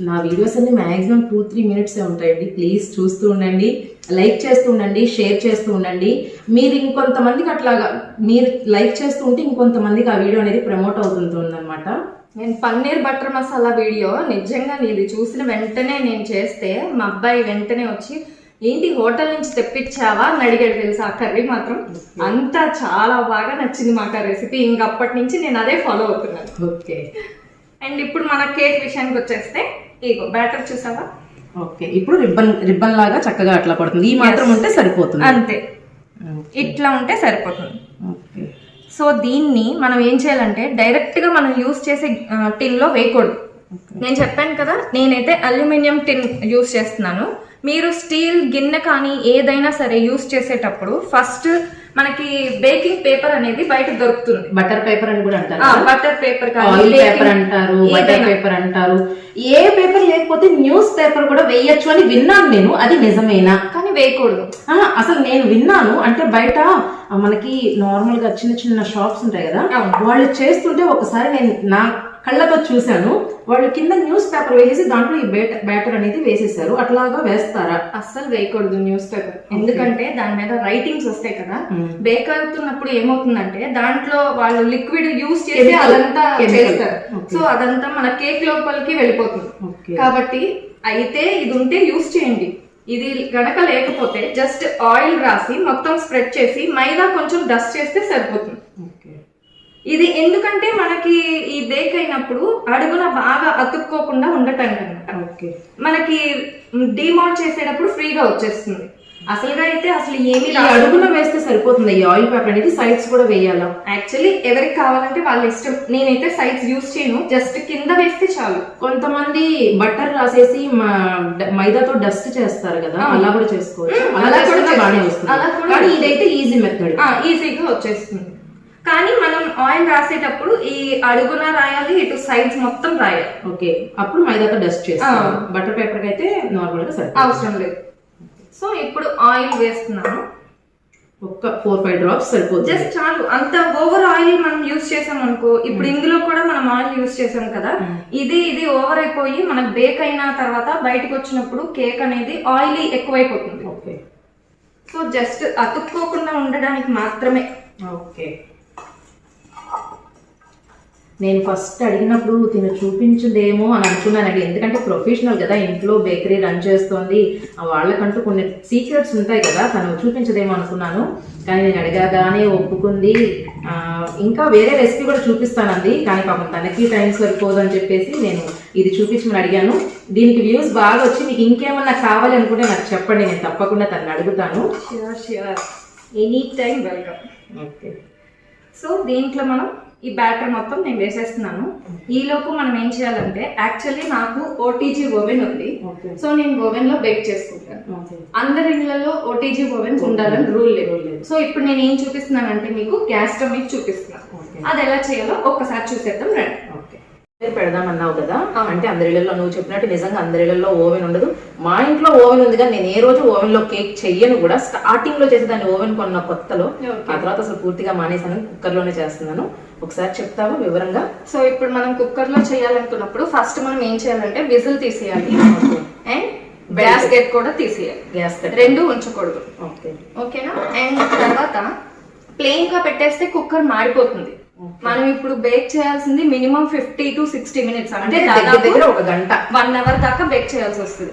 నా వీడియోస్ అన్ని మాక్సిమం 2-3 మినిట్స్ ఉంటాయండి. ప్లీజ్ చూస్తూ ఉండండి, లైక్ చేస్తూ ఉండండి, షేర్ చేస్తూ ఉండండి. మీరు ఇంకొంతమందికి అట్లాగా మీరు లైక్ చేస్తూ ఉంటే ఇంకొంతమందికి ఆ వీడియో అనేది ప్రమోట్ అవుతుందన్నమాట. నేను పన్నీర్ బటర్ మసాలా వీడియో నిజంగా నీది చూసిన వెంటనే నేను చేస్తే మా అబ్బాయి వెంటనే వచ్చి ఏంటి హోటల్ నుంచి తెప్పించావా అని అడిగాడు. తెలుసా ఆ కర్రీ మాత్రం అంతా చాలా బాగా నచ్చింది మాకు ఆ రెసిపీ. ఇంకప్పటి నుంచి నేను అదే ఫాలో అవుతున్నాను. ఓకే. అండ్ ఇప్పుడు మన కేక్ విషయానికి వచ్చేస్తే ఇగో బ్యాటర్ చూసావా? ఓకే. ఇప్పుడు రిబ్బన్ లాగా చక్కగా అట్లా పడుతుంది. ఈ మాత్రం ఉంటే సరిపోతుంది. అంతే, ఇట్లా ఉంటే సరిపోతుంది. ఓకే. సో దీన్ని మనం ఏం చేయాలంటే డైరెక్ట్ గా మనం యూస్ చేసే టిన్ లో వేయకూడదు. నేను చెప్పాను కదా, నేనైతే అల్యూమినియం టిన్ యూస్ చేస్తున్నాను. మీరు స్టీల్ గిన్నె కానీ ఏదైనా సరే యూస్ చేసేటప్పుడు ఫస్ట్ మనకి బేకింగ్ పేపర్ అనేది బయట దొరుకుతుంది. బటర్ పేపర్ అని కూడా అంటారు, బటర్ పేపర్ ఆయిల్ పేపర్ అంటారు, బటర్ పేపర్ అంటారు. ఏ పేపర్ లేకపోతే న్యూస్ పేపర్ కూడా వేయొచ్చు అని విన్నాను నేను. అది నిజమేనా? కానీ వేయకూడదు. అసలు నేను విన్నాను అంటే బయట మనకి నార్మల్ గా చిన్న చిన్న షాప్స్ ఉంటాయి కదా, వాళ్ళు చేస్తుంటే ఒకసారి నేను నా కళ్ళతో చూశాను. వాళ్ళు కింద న్యూస్ పేపర్ వేసేసి దాంట్లో ఈ బ్యాటర్ అనేది వేసేసారు. అట్లాగా వేస్తారా? అస్సలు వేయకూడదు న్యూస్ పేపర్. ఎందుకంటే దాని మీద రైటింగ్స్ వస్తాయి కదా. బేక్ అవుతున్నప్పుడు ఏమవుతుందంటే దాంట్లో వాళ్ళు లిక్విడ్ యూస్ చేసి అదంతా చేస్తారు. సో అదంతా మన కేక్ లోపలికి వెళ్ళిపోతుంది. కాబట్టి అయితే ఇది ఉంటే యూస్ చేయండి. ఇది గనక లేకపోతే జస్ట్ ఆయిల్ రాసి మొత్తం స్ప్రెడ్ చేసి మైదా కొంచెం డస్ట్ చేస్తే సరిపోతుంది. ఇది ఎందుకంటే మనకి ఈ బేక్ అయినప్పుడు అడుగున బాగా అతుక్కోకుండా ఉండటానికి అనమాట. మనకి డిమౌల్ట్ చేసేటప్పుడు ఫ్రీగా వచ్చేస్తుంది. అసలుగా అయితే అసలు ఏమి అడుగున వేస్తే సరిపోతుంది. ఈ ఆయిల్ పేపర్ అనేది సైడ్స్ కూడా వేయాలా? యాక్చువల్లీ ఎవరికి కావాలంటే వాళ్ళ ఇష్టం. నేనైతే సైడ్స్ యూస్ చేయను, జస్ట్ కింద వేస్తే చాలు. కొంతమంది బటర్ రాసేసి మైదాతో డస్ట్ చేస్తారు కదా, అలా కూడా చేసుకోవచ్చు. అలా కూడా బాగానే వస్తుంది. కానీ ఇదైతే ఈజీ మెథడ్, ఈజీగా వచ్చేస్తుంది. కానీ మనం ఆయిల్ రాసేటప్పుడు ఈ అడుగున రాయాలి, ఇటు సైడ్స్ మొత్తం రాయాలి. ఓకే. అప్పుడు మైదాతో డస్ట్ చేస్తాం. బటర్ పేపర్ అయితే నార్మల్ గా అవసరం లేదు. సో ఇప్పుడు ఆయిల్ వేస్తున్నాను. ఒక్క 4-5 డ్రాప్స్ సరిపోతుంది, జస్ట్ చాలు. అంత ఓవర్ ఆయిల్ మనం యూస్ చేసాం అనుకో, ఇప్పుడు ఇందులో కూడా మనం ఆయిల్ యూస్ చేసాం కదా, ఇది ఓవర్ అయిపోయి మనకు బేక్ అయిన తర్వాత బయటకు వచ్చినప్పుడు కేక్ అనేది ఆయిల్ ఎక్కువైపోతుంది. ఓకే. సో జస్ట్ అతుక్కోకుండా ఉండడానికి మాత్రమే. ఓకే. నేను ఫస్ట్ అడిగినప్పుడు తిను చూపించదేమో అని అనుకున్నానండి. ఎందుకంటే ప్రొఫెషనల్ కదా, ఇంట్లో బేకరీ రన్ చేస్తోంది, వాళ్ళకంటూ కొన్ని సీక్రెట్స్ ఉంటాయి కదా, తను చూపించదేమో అనుకున్నాను. కానీ నేను అడిగాగానే ఒప్పుకుంది. ఇంకా వేరే రెసిపీ కూడా చూపిస్తానంది, కానీ పాపం తనకి టైం సరిపోదు అని చెప్పేసి నేను ఇది చూపించమని అడిగాను. దీనికి వ్యూస్ బాగా వచ్చి మీకు ఇంకేమన్నా కావాలి అనుకుంటే నాకు చెప్పండి, నేను తప్పకుండా తనని అడుగుతాను. Any time welcome. Okay. So దీంట్లో మనం ఈ బ్యాటర్ మొత్తం నేను వేసేస్తున్నాను. ఈ లోపు మనం ఏం చేయాలంటే, యాక్చువల్లీ నాకు ఓటీజీ ఓవెన్ ఉంది. సో నేను ఓవెన్ లో బేక్ చేసుకుంటాను. అందరి ఇళ్లలో ఓటీజీ ఓవెన్స్ ఉండాలని రూల్ లేదు. సో ఇప్పుడు నేను ఏం చూపిస్తున్నానంటే మీకు గ్యాస్ స్టవ్ మీద చూపిస్తున్నాను. అది ఎలా చేయాలో ఒక్కసారి చూసేద్దాం రండి. పెడదామన్నావు కదా, అంటే అందరిలో నువ్వు చెప్పినట్టు నిజంగా అందరిలో ఓవెన్ ఉండదు. మా ఇంట్లో ఓవెన్ ఉంది, కానీ నేను ఏ రోజు ఓవెన్ లో కేక్ చెయ్యను కూడా. స్టార్టింగ్ లో చేసేదాన్ని ఓవెన్ కొన్న కొత్తలో, ఆ తర్వాత అసలు పూర్తిగా మానేసాను, కుక్కర్ లోనే చేస్తున్నాను. ఒకసారి చెప్తావా వివరంగా? సో ఇప్పుడు మనం కుక్కర్ లో చేయాలనుకున్నప్పుడు ఫస్ట్ మనం ఏం చేయాలంటే విజిల్ తీసేయాలి అండ్ గ్యాస్ గేట్ కూడా తీసేయాలి. గ్యాస్ గేట్ రెండు ఉంచకూడదు. ఓకేనా? అండ్ తర్వాత ప్లెయిన్ గా పెట్టేస్తే కుక్కర్ మాడిపోతుంది. మనం ఇప్పుడు బేక్ చేయాల్సింది మినిమం 50 to 60 మినిట్స్, అంటే దాదాపు ఒక గంట 1 అవర్ దాకా బేక్ చేయాల్సి వస్తుంది.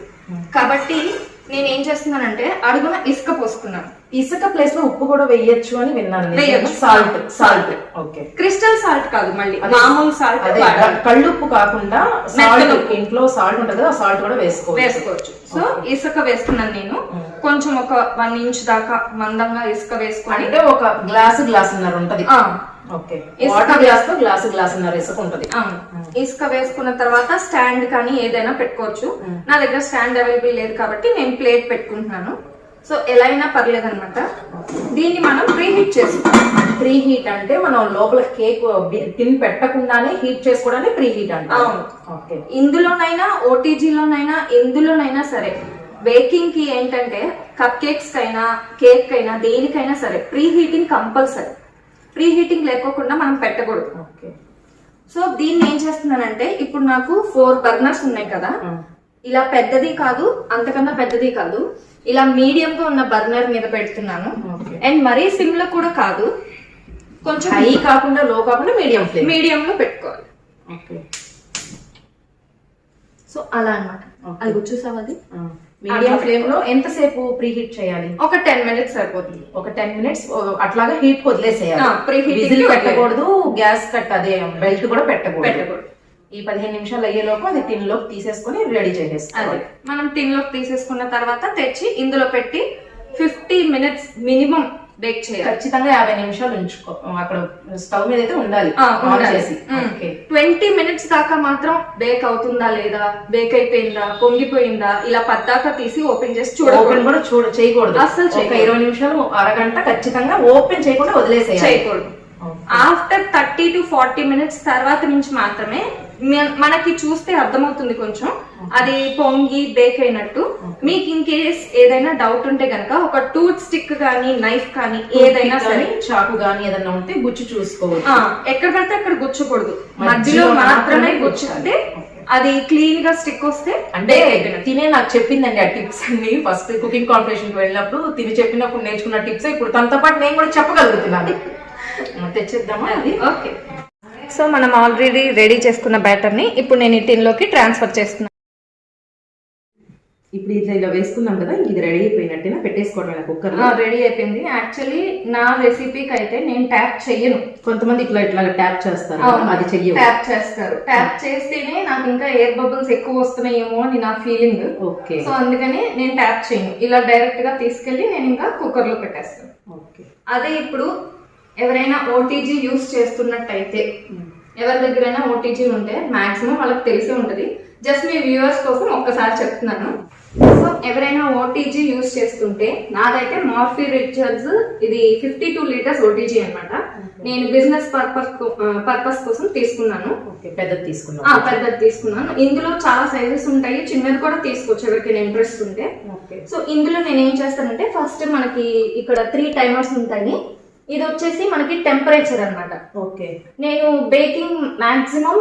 కాబట్టి నేను ఏం చేస్తున్నానంటే అడుగున ఇసుక పోసుకున్నాను. ఇసుక ప్లేస్ లో ఉప్పు కూడా వేయొచ్చు అని విన్నాను. సాల్ట్. ఓకే. క్రిస్టల్ సాల్ట్ కాదు, మళ్ళీ మామూలు సాల్ట్. కళ్ళుప్పు కాకుండా ఇంట్లో సాల్ట్ ఉంటుంది కదా, సాల్ట్ కూడా వేసుకోవచ్చు. సో ఇసుక వేసుకున్నాను నేను. కొంచెం ఒక 1 ఇంచ్ దాకా మందంగా ఇసుక వేసుకుని, అంటే ఒక గ్లాసున్నర ఉంటది. ఓకే. గ్లాసున్నర ఇసుక ఉంటది. ఇసుక వేసుకున్న తర్వాత స్టాండ్ కానీ ఏదైనా పెట్టుకోవచ్చు. నా దగ్గర స్టాండ్ అవైలబుల్ లేదు కాబట్టి నేను ప్లేట్ పెట్టుకుంటున్నాను. సో ఎలా అయినా పర్లేదు అనమాట. దీన్ని మనం ప్రీ హీట్ చేసుకోవాలి. ప్రీ హీట్ అంటే మనం లోపల కేక్ టిన్ పెట్టకుండానే హీట్ చేసుకోవడానికి ప్రీ హీట్ అంటే. అవును. ఇందులోనైనా ఓటీజీలోనైనా ఎందులోనైనా సరే బేకింగ్ కి ఏంటంటే కప్ కేక్స్ కైనా కేక్ కైనా దేనికైనా సరే pre heating compulsory. Pre heating లేకోకుండా మనం పెట్టకూడదు. ఓకే. సో దీన్ని ఏం చేస్తున్నానంటే ఇప్పుడు నాకు 4 బర్నర్స్ ఉన్నాయి కదా, ఇలా పెద్దది కాదు అంతకన్నా పెద్దది కాదు, ఇలా మీడియం గా ఉన్న బర్నర్ మీద పెడుతున్నాను. అండ్ మరీ సిమ్ లో కూడా కాదు, కొంచెం హై కాకుండా లో కాకుండా మీడియం లో పెట్టుకోవాలి. సో అలా అన్నమాట. అది చూసావా, అది మీడియం ఫ్లేమ్ లో ఎంతసేపు ప్రీ హీట్ చేయాలి? ఒక 10 మినిట్స్ సరిపోతుంది. ఒక 10 మినిట్స్ అట్లాగా హీట్ వదిలేసేయాలి. ప్రీహీట్ పెట్టకూడదు, గ్యాస్ కట్ అదే బెల్ట్ కూడా పెట్టకూడదు. ఈ 15 నిమిషాలు అయ్యేలోపు అది టిన్ లోకి తీసేసుకుని రెడీ చేసేసుకోవాలి. మనం టిన్ లోకి తీసేసుకున్న తర్వాత తెచ్చి ఇందులో పెట్టి 50 మినిట్స్ మినిమం బేక్ చేయాలి. ఖచ్చితంగా 50 నిమిషాలు ఉంచుకో, అక్కడ స్టవ్ మీద అయితే ఉండాలి. 20 మినిట్స్ దాకా మాత్రం బేక్ అవుతుందా లేదా, బేక్ అయిపోయిందా, పొంగిపోయిందా, ఇలా పద్దాకా తీసి ఓపెన్ చేసి ఓపెన్ కూడా చేయకూడదు అసలు. 20 నిమిషాలు అరగంట ఖచ్చితంగా ఓపెన్ చేయకుండా చేయకూడదు. ఆఫ్టర్ 30 to 40 మినిట్స్ తర్వాత నుంచి మాత్రమే మనకి చూస్తే అర్థమవుతుంది కొంచెం అది పొంగి బేక్ అయినట్టు. మీకు ఇన్ కేస్ ఏదైనా డౌట్ ఉంటే గనక ఒక టూత్ స్టిక్ గానీ, నైఫ్ కానీ, ఏదైనా సరే, చాకు గానీ ఏదైనా ఉంటే గుచ్చి చూసుకోవచ్చు. ఎక్కడ పడితే అక్కడ గుచ్చకూడదు, మధ్యలో మాత్రమే గుచ్చితే అది క్లీన్ గా స్టిక్ వస్తే. అంటే తినే నాకు చెప్పిందండి ఆ టిప్స్ అన్ని. ఫస్ట్ కుకింగ్ కాంపిటీషన్ కి వెళ్ళినప్పుడు తిని చెప్పినప్పుడు నేర్చుకున్న టిప్స్ ఇప్పుడు తనతో పాటు నేను కూడా చెప్పగలుగుతున్నాను. తెచ్చేద్దామా అది? ఓకే. సో మనం ఆల్రెడీ రెడీ చేసుకున్న బ్యాటర్ ని ఇప్పుడు నేను ఈ టిన్ లోకి ట్రాన్స్ఫర్ చేస్తున్నాను. ఇప్పుడు ఇలా వేసుకున్నాం కదా, ఇది రెడీ అయిపోయినట్టేనా? పెట్టేసుకోవడం కుక్కర్ రెడీ అయిపోయింది. యాక్చువల్లీ నా రెసిపీకి అయితే నేను ట్యాప్ చెయ్యను. కొంతమంది ఇట్లా ట్యాప్ చేస్తారు, అది చెయ్యరు. ట్యాప్ చేస్తారు. ట్యాప్ చేస్తేనే నాకు ఇంకా ఎయిర్ బబుల్స్ ఎక్కువ వస్తున్నాయేమో అని నా ఫీలింగ్. ఓకే. సో అందుకని నేను ట్యాప్ చేయను, ఇలా డైరెక్ట్ గా తీసుకెళ్లి నేను ఇంకా కుక్కర్ లో పెట్టేస్తాను. ఓకే. అదే ఇప్పుడు ఎవరైనా ఓటీజీ యూస్ చేస్తున్నట్టయితే, ఎవరి దగ్గరైనా ఓటీజీ ఉంటే మాక్సిమం వాళ్ళకి తెలిసే ఉంటది. జస్ట్ మీ వ్యూవర్స్ కోసం ఒక్కసారి చెప్తున్నాను. సో ఎవరైనా ఓటీజీ యూస్ చేస్తుంటే, నాదైతే మార్ఫీ రిచర్డ్స్ ఇది 52 లీటర్స్ ఓటీజీ అన్నమాట. నేను బిజినెస్ పర్పస్ కోసం తీసుకున్నాను. పెద్దది తీసుకున్నాను. ఇందులో చాలా సైజెస్ ఉంటాయి, చిన్నది కూడా తీసుకోవచ్చు ఎవరికైనా ఇంట్రెస్ట్ ఉంటే. సో ఇందులో నేను ఏం చేస్తానంటే, ఫస్ట్ మనకి ఇక్కడ 3 టైమర్స్ ఉంటాయి. ఇది వచ్చేసి మనకి టెంపరేచర్ అన్నమాట. ఓకే. నేను బేకింగ్ మాక్సిమం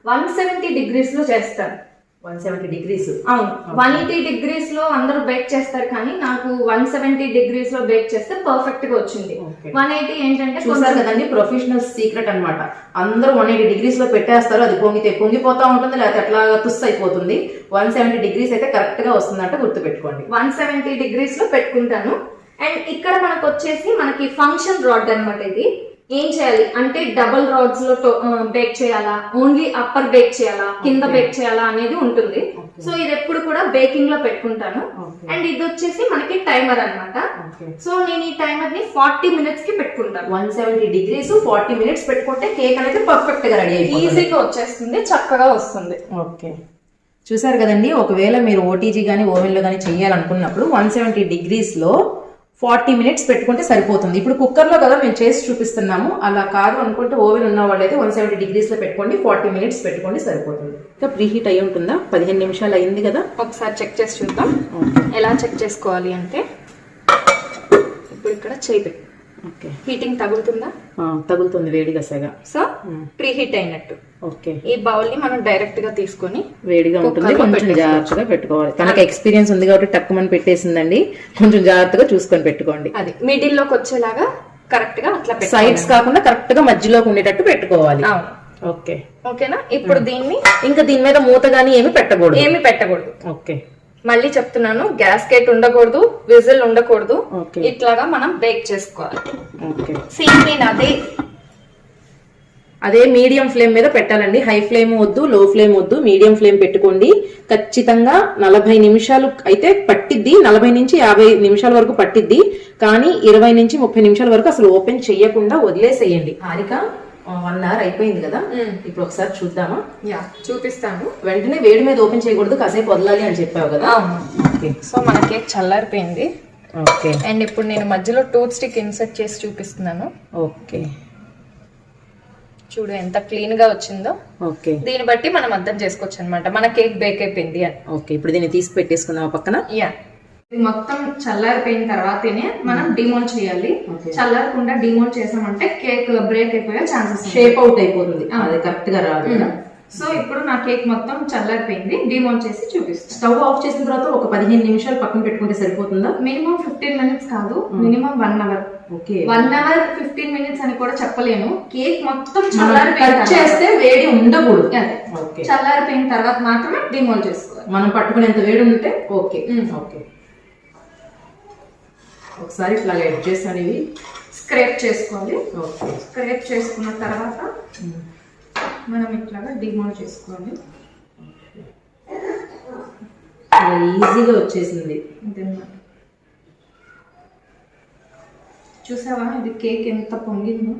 170 డిగ్రీస్ లో చేస్తాను. 170 డిగ్రీస్? అవును. 180 డిగ్రీస్ లో అందరూ బేక్ చేస్తారు, కానీ నాకు 170 డిగ్రీస్ లో బేక్ చేస్తే పర్ఫెక్ట్ గా వచ్చింది. 180 ఏంటంటే చూసారు కదండి, ప్రొఫెషనల్ సీక్రెట్ అన్నమాట. అందరూ 180 డిగ్రీస్ లో పెట్టేస్తారు, అది పొంగిపోతా ఉంటుంది, లేకపోతే అట్లా తుస్ అయిపోతుంది. 170 డిగ్రీస్ అయితే కరెక్ట్ గా వస్తుందంటే గుర్తు పెట్టుకోండి. 170 డిగ్రీస్ లో పెట్టుకుంటాను. అండ్ ఇక్కడ మనకు వచ్చేసి మనకి ఫంక్షన్ రాడ్ అన్నమాట. ఇది ఏం చేయాలి అంటే, డబుల్ రాడ్స్ లో బేక్ చేయాలా, ఓన్లీ అప్పర్ బేక్ చేయాలా, కింద బేక్ చేయాలా అనేది ఉంటుంది. సో ఇది ఎప్పుడు కూడా బేకింగ్ లో పెట్టుకుంటాను. అండ్ ఇది వచ్చేసి మనకి టైమర్ అన్నమాట. సో నేను ఈ టైమర్ ని 40 మినిట్స్ కి పెట్టుకుంటాను. 170 డిగ్రీస్ 40 మినిట్స్ పెట్టుకుంటే కేక్ అనేది పర్ఫెక్ట్ గా రెడీ అయిపోతుంది, ఈజీగా వచ్చేస్తుంది, చక్కగా వస్తుంది. ఓకే. చూసారు కదండి, ఒకవేళ మీరు ఓటీజీ గానీ ఓవెన్ లో గానీ చేయాలనుకున్నప్పుడు 170 డిగ్రీస్ లో 40 మినిట్స్ పెట్టుకుంటే సరిపోతుంది. ఇప్పుడు కుక్కర్ లో కదా మేము చేసి చూపిస్తున్నాము, అలా కాదు అనుకుంటే ఓవెన్ ఉన్న వాళ్ళైతే 170 డిగ్రీస్ లో పెట్టుకోండి, 40 మినిట్స్ పెట్టుకోండి సరిపోతుంది. ఇంకా ప్రీ హీట్ అయి ఉంటుందా? 15 నిమిషాలు అయింది కదా, ఒకసారి చెక్ చేసి చూద్దాం. ఎలా చెక్ చేసుకోవాలి అంటే, ఇప్పుడు ఇక్కడ చేయి. ఓకే. హీటింగ్ తగులుతుందా? తగులుతుంది, వేడిగా సగా. సో ప్రీ హీట్ అయినట్టు. ఓకే. ఈ బౌల్ ని మనం డైరెక్ట్ గా తీసుకొని, వేడిగా ఉంటుంది, కొంచెం జాగ్రత్తగా పెట్టుకోవాలి. తనకి ఎక్స్పీరియన్స్ ఉంది కాబట్టి టక్కుమని పెట్టేసిందండి, కొంచెం జాగ్రత్తగా చూసుకొని పెట్టుకోండి. అది మిడిల్ లోకి వచ్చేలాగా కరెక్ట్ గా అట్లా సైడ్స్ కాకుండా కరెక్ట్ గా మధ్యలోకి ఉండేటట్టు పెట్టుకోవాలి. ఓకే. ఓకేనా? ఇప్పుడు దీన్ని ఇంకా దీని మీద మూత గానీ ఏమి పెట్టకూడదు. ఓకే. మళ్ళీ చెప్తున్నాను, గ్యాస్ కేట్ ఉండకూడదు, విజిల్ ఉండకూడదు. ఇట్లాగా మనం బేక్ చేసుకోవాలి. సేమ్ అదే మీడియం ఫ్లేమ్ మీద పెట్టాలండి, హై ఫ్లేమ్ వద్దు, లో ఫ్లేమ్ వద్దు, మీడియం ఫ్లేమ్ పెట్టుకోండి. ఖచ్చితంగా 40 నిమిషాలు అయితే పట్టిద్ది, 40 నుంచి 50 నిమిషాల వరకు పట్టిద్ది. కానీ 20 నుంచి 30 నిమిషాల వరకు అసలు ఓపెన్ చేయకుండా వదిలేసేయండి. హారిక 1 అవర్ అయిపోయింది కదా, ఇప్పుడు ఒకసారి చూద్దామా? చూపిస్తాను. వెంటనే వేడి మీద ఓపెన్ చేయకూడదు, కాసేపు వదలాలి అని చెప్పావు కదా. సో మన కేక్ చల్లారిపోయింది. ఓకే. అండ్ ఇప్పుడు నేను మధ్యలో టూత్ స్టిక్ ఇన్సర్ట్ చేసి చూపిస్తున్నాను. ఓకే. చూడు ఎంత క్లీన్ గా వచ్చిందో. ఓకే. దీన్ని బట్టి మనం అర్థం చేసుకోవచ్చు అనమాట మన కేక్ బేక్ అయిపోయింది అని. ఓకే. ఇప్పుడు దీన్ని తీసి పెట్టేసుకుందాం పక్కన. ఇది మొత్తం చల్లారిపోయిన తర్వాతనే మనం డిమోల్డ్ చేయాలి. చల్లారకుండా డిమోల్డ్ చేసామంటే కేక్ బ్రేక్ అయిపోయే ఛాన్సెస్, షేప్ అవుట్ అయిపోతుంది, అది కరెక్ట్ గా రాదు. సో ఇప్పుడు నా కేక్ మొత్తం చల్లారిపోయింది, డిమోల్డ్ చేసి చూపిస్తాను. స్టవ్ ఆఫ్ చేసిన తర్వాత ఒక 15 నిమిషాలు పక్కన పెట్టుకుంటే సరిపోతుందా? మినిమం 15 మినిట్స్ కాదు, minimum 1 hour. Okay, 1 hour 15 minutes అని కూడా చెప్పలేను. కేక్ మొత్తం చేస్తే వేడి ఉండకూడదు. చల్లారిపోయిన తర్వాత మాత్రమే డిమోల్డ్ చేసుకోవాలి. మనం పట్టుకునేంత వేడి ఉంటే ఓకే. ఓకే, ఒకసారి ఇట్లా ఎడ్జెస్ అనేవి స్క్రేప్ చేసుకోవాలి. ఓకే, స్క్రేప్ చేసుకున్న తర్వాత మనం ఇట్లాగా డిమోల్డ్ చేసుకోవాలి. ఈజీగా వచ్చేసింది. చూసావా ఇది కేక్ ఎంత పొంగిందో.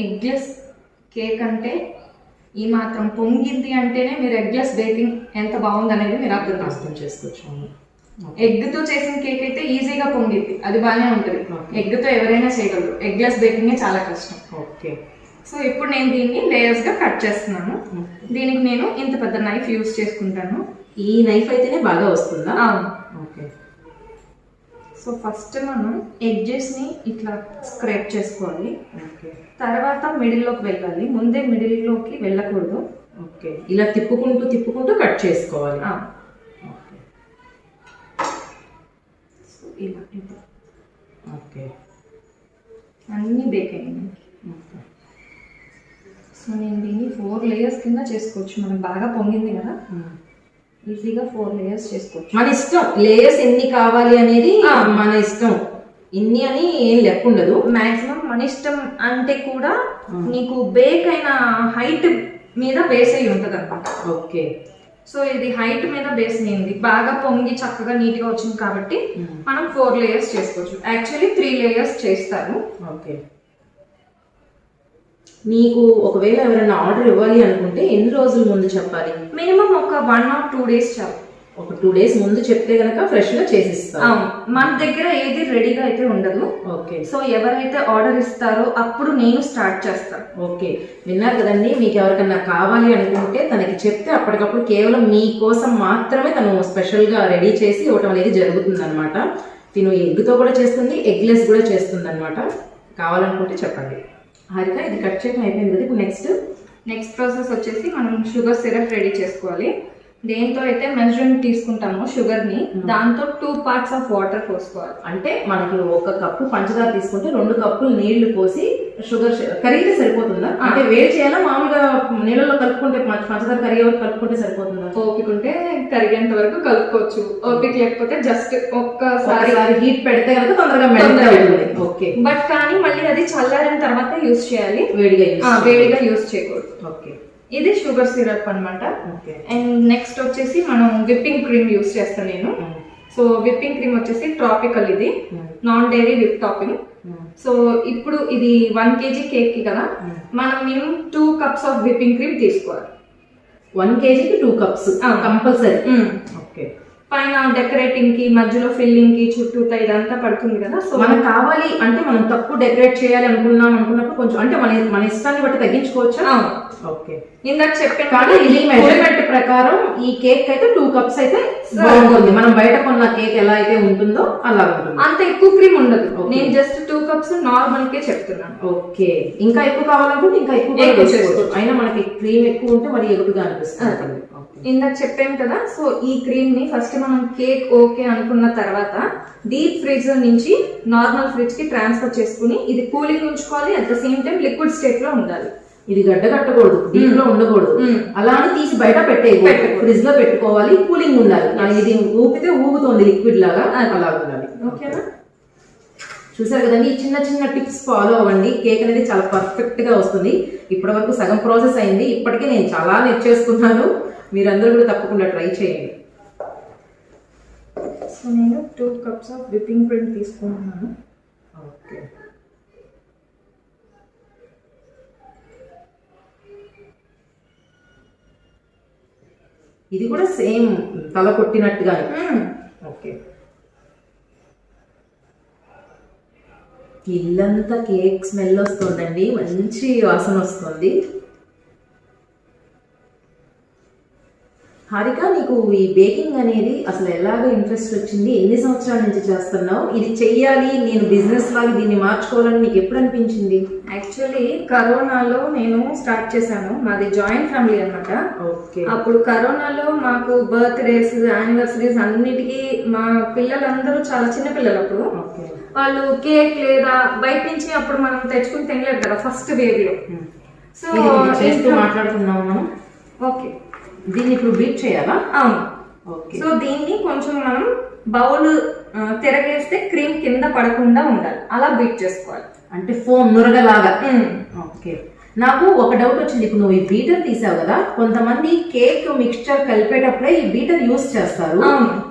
ఎగ్లెస్ కేక్ అంటే ఈ మాత్రం పొంగింది అంటేనే మీరు ఎగ్లెస్ బేకింగ్ ఎంత బాగుంది అనేది మీరు అర్థం చేసుకోవచ్చు. ఎగ్ తో చేసిన కేక్ అయితే ఈజీగా పొంగిద్ది, అది బాగానే ఉంటుంది. ఎగ్ తో ఎవరైనా చేయగలరు, ఎగ్లెస్ బేకింగ్ చాలా కష్టం. ఓకే, సో ఇప్పుడు నేను దీన్ని లేయర్స్ గా కట్ చేస్తున్నాను. దీనికి నేను ఇంత పెద్ద నైఫ్ యూజ్ చేసుకుంటాను. ఈ నైఫ్ అయితేనే బాగా వస్తుందా? ఓకే. సో ఫస్ట్ మనం ఎడ్జెస్ ని ఇట్లా స్క్రేప్ చేసుకోవాలి. తర్వాత మిడిల్ లోకి వెళ్ళాలి, ముందే మిడిల్ లోకి వెళ్ళకూడదు. ఓకే, ఇలా తిప్పుకుంటూ తిప్పుకుంటూ కట్ చేసుకోవాలి. ఇలా ఓకే, అన్నీ బేక్ అయ్యింది. సో నేను దీన్ని 4 లేయర్స్ కింద చేసుకోవచ్చు. మనకు బాగా పొంగింది కదా, ఈజీగా 4 లేయర్స్ చేసుకోవచ్చు. మన ఇష్టం, లేయర్స్ ఎన్ని కావాలి అనేది మన ఇష్టం. ఇన్ని అని ఏం లెక్క ఉండదు. మాక్సిమం మన ఇష్టం అంటే కూడా నీకు బేక్ అయిన హైట్ మీద బేస్ అయి ఉంటుంది అనమాట. ఓకే, సో ఇది హైట్ మీద బేస్ అయింది, బాగా పొంగి చక్కగా నీట్ గా వచ్చింది కాబట్టి మనం 4 లేయర్స్ చేసుకోవచ్చు. యాక్చువల్లీ 3 లేయర్స్ చేస్తారు. ఓకే, నీకు ఒకవేళ ఎవరైనా ఆర్డర్ ఇవ్వాలి అనుకుంటే ఎన్ని రోజుల ముందు చెప్పాలి? మినిమం ఒక 1 or 2 days చాలు. ఒక 2 days ముందు చెప్తే గనక ఫ్రెష్ గా చేసిస్తాం. మన దగ్గర ఏది రెడీగా అయితే ఉండదు. ఓకే, సో ఎవరైతే ఆర్డర్ ఇస్తారో అప్పుడు నేను స్టార్ట్ చేస్తాను. ఓకే, విన్నారు కదండి. మీకు ఎవరికన్నా కావాలి అనుకుంటే తనకి చెప్తే అప్పటికప్పుడు కేవలం మీకోసం మాత్రమే తను స్పెషల్ గా రెడీ చేసి ఇవ్వటం అనేది జరుగుతుంది అనమాట. తిను ఎగ్ తో కూడా చేస్తుంది, ఎగ్లెస్ కూడా చేస్తుంది అనమాట. కావాలనుకుంటే చెప్పండి. హారిక, ఇది కట్ చేయడం అయిపోయింది కదా. ఇప్పుడు నెక్స్ట్ ప్రాసెస్ వచ్చేసి మనం షుగర్ సిరప్ రెడీ చేసుకోవాలి. దేంతో అయితే మెజరింగ్ తీసుకుంటామో షుగర్ ని, దాంతో 2 parts ఆఫ్ వాటర్ పోసుకోవాలి. అంటే మనకి 1 కప్పు పంచదార తీసుకుంటే 2 కప్పులు నీళ్లు పోసి షుగర్ కరిగితే సరిపోతుందా? అంటే వేడి చేయాలా, మామూలుగా నీళ్ళలో కలుపుకుంటే పంచదార కరిగే వరకు కలుపుకుంటే సరిపోతుందా? ఓపిక ఉంటే కరిగేంత వరకు కలుపుకోవచ్చు, ఓపిక లేకపోతే జస్ట్ ఒక్కసారి హీట్ పెడితే కనుక తొందరగా మెల్ట్ అవుతుంది. ఓకే, బట్ కానీ మళ్ళీ అది చల్లారిన తర్వాత యూస్ చేయాలి, వేడిగా యూస్ చేయకూడదు. ఓకే, ఇది షుగర్ సిరప్ అన్నమాట. అండ్ నెక్స్ట్ వచ్చేసి మనం విప్పింగ్ క్రీమ్ యూస్ చేస్తాను నేను. సో విప్పింగ్ క్రీమ్ వచ్చేసి ట్రాపికల్, ఇది non dairy whip topping. So ఇప్పుడు ఇది 1 kg కేక్ కి కదా, మనం minimum 2 cups of whipping cream తీసుకోవాలి. 1 kg కి 2 cups కంపల్సరీ. ఓకే, పైన డెకరేటింగ్ కి, మధ్యలో ఫిల్లింగ్ కి, చుట్టూతా ఇదంతా పడుతుంది కదా. సో మనకు కావాలి అంటే మనం తక్కువ డెకరేట్ చేయాలి అనుకున్నప్పుడు కొంచెం అంటే మన ఇష్టాన్ని బట్టి తగ్గించుకోవచ్చా? ఓకే, ఇందాక చెప్పాను కానీ ఈ మెజర్మెంట్ ప్రకారం ఈ కేక్ అయితే 2 cups అయితే బాగుంటుంది. మనం బయట కొన్న కేక్ ఎలా అయితే ఉంటుందో అలా ఉంటుంది, అంత ఎక్కువ క్రీమ్ ఉండదు. నేను జస్ట్ 2 cups నార్మల్ కే చెప్తున్నాను. ఓకే, ఇంకా ఎక్కువ కావాలనుకుంటే ఇంకా ఎక్కువ చేసుకోవచ్చు. అయినా మనకి క్రీమ్ ఎక్కువ ఉంటే మరి ఎగురుగా అనిపిస్తుంది. ఇందాక చెప్పాను కదా. సో ఈ క్రీమ్ ని ఫస్ట్ మనం కేక్ ఓకే అనుకున్న తర్వాత డీప్ ఫ్రీజర్ నుంచి నార్మల్ ఫ్రిడ్జ్ కి ట్రాన్స్ఫర్ చేసుకుని ఇది కూలింగ్ ఉంచుకోవాలి. At the same time liquid state లో ఉండాలి. ఇది గడ్డ కట్టకూడదు, డీప్ లో ఉండకూడదు. అలా అని తీసి బయట ఫ్రిడ్జ్ లో పెట్టుకోవాలి, కూలింగ్ ఉండాలి. ఇది ఊపితే ఊగుతుంది లిక్విడ్ లాగా, అలా ఉండాలి. ఓకేనా? చూసారు కదండి, ఈ చిన్న చిన్న టిప్స్ ఫాలో అవ్వండి. కేక్ అనేది చాలా పర్ఫెక్ట్ గా వస్తుంది. ఇప్పటి వరకు సగం ప్రాసెస్ అయింది, ఇప్పటికే నేను చాలా నేర్చేసుకున్నాను. మీరందరూ కూడా తప్పకుండా ట్రై చేయండి. సో నేను 2 cups ఆఫ్ విప్పింగ్ క్రీమ్ తీసుకుంటున్నాను. ఓకే, ఇది కూడా సేమ్ తల కొట్టినట్టుగా. ఓకే, ఇల్లంతా కేక్ స్మెల్ వస్తుందండి, మంచి వాసన వస్తుంది. హారిక, నీకు ఈ బేకింగ్ అనేది అసలు ఎలాగో ఇంట్రెస్ట్ వచ్చింది? ఎన్ని సంవత్సరాల నుంచి చేస్తున్నావు? ఇది చెయ్యాలి, నేను బిజినెస్ లాగా దీన్ని మార్చుకోవాలని నీకు ఎప్పుడు అనిపించింది? యాక్చువల్లీ కరోనాలో నేను స్టార్ట్ చేశాను. మాది జాయింట్ ఫ్యామిలీ అన్నమాట. ఓకే. అప్పుడు కరోనాలో మాకు బర్త్డేస్, యానివర్సరీస్ అన్నిటికీ మా పిల్లలందరూ చాలా చిన్న పిల్లలు. అప్పుడు ఓకే. వాళ్ళు కేక్ లేదా బయట నుంచి అప్పుడు మనం తెచ్చుకుని తినలేదు కదా ఫస్ట్ వేవ్ లో. సో చేస్తూ మాట్లాడుతున్నాము మనం. ఓకే. దీన్ని ఇప్పుడు బీట్ చేయాలా? అవును. ఓకే. సో దీన్ని కొంచెం మనం బౌల్ తిరగేస్తే క్రీమ్ కింద పడకుండా ఉండాలి, అలా బీట్ చేసుకోవాలి. అంటే ఫోమ్ నురగలాగా. ఓకే. నాకు ఒక డౌట్ వచ్చింది. ఇప్పుడు నువ్వు ఈ బీటర్ తీసావు కదా, కొంతమంది కేక్ మిక్స్చర్ కలిపేటప్పుడే ఈ బీటర్ యూస్ చేస్తారు,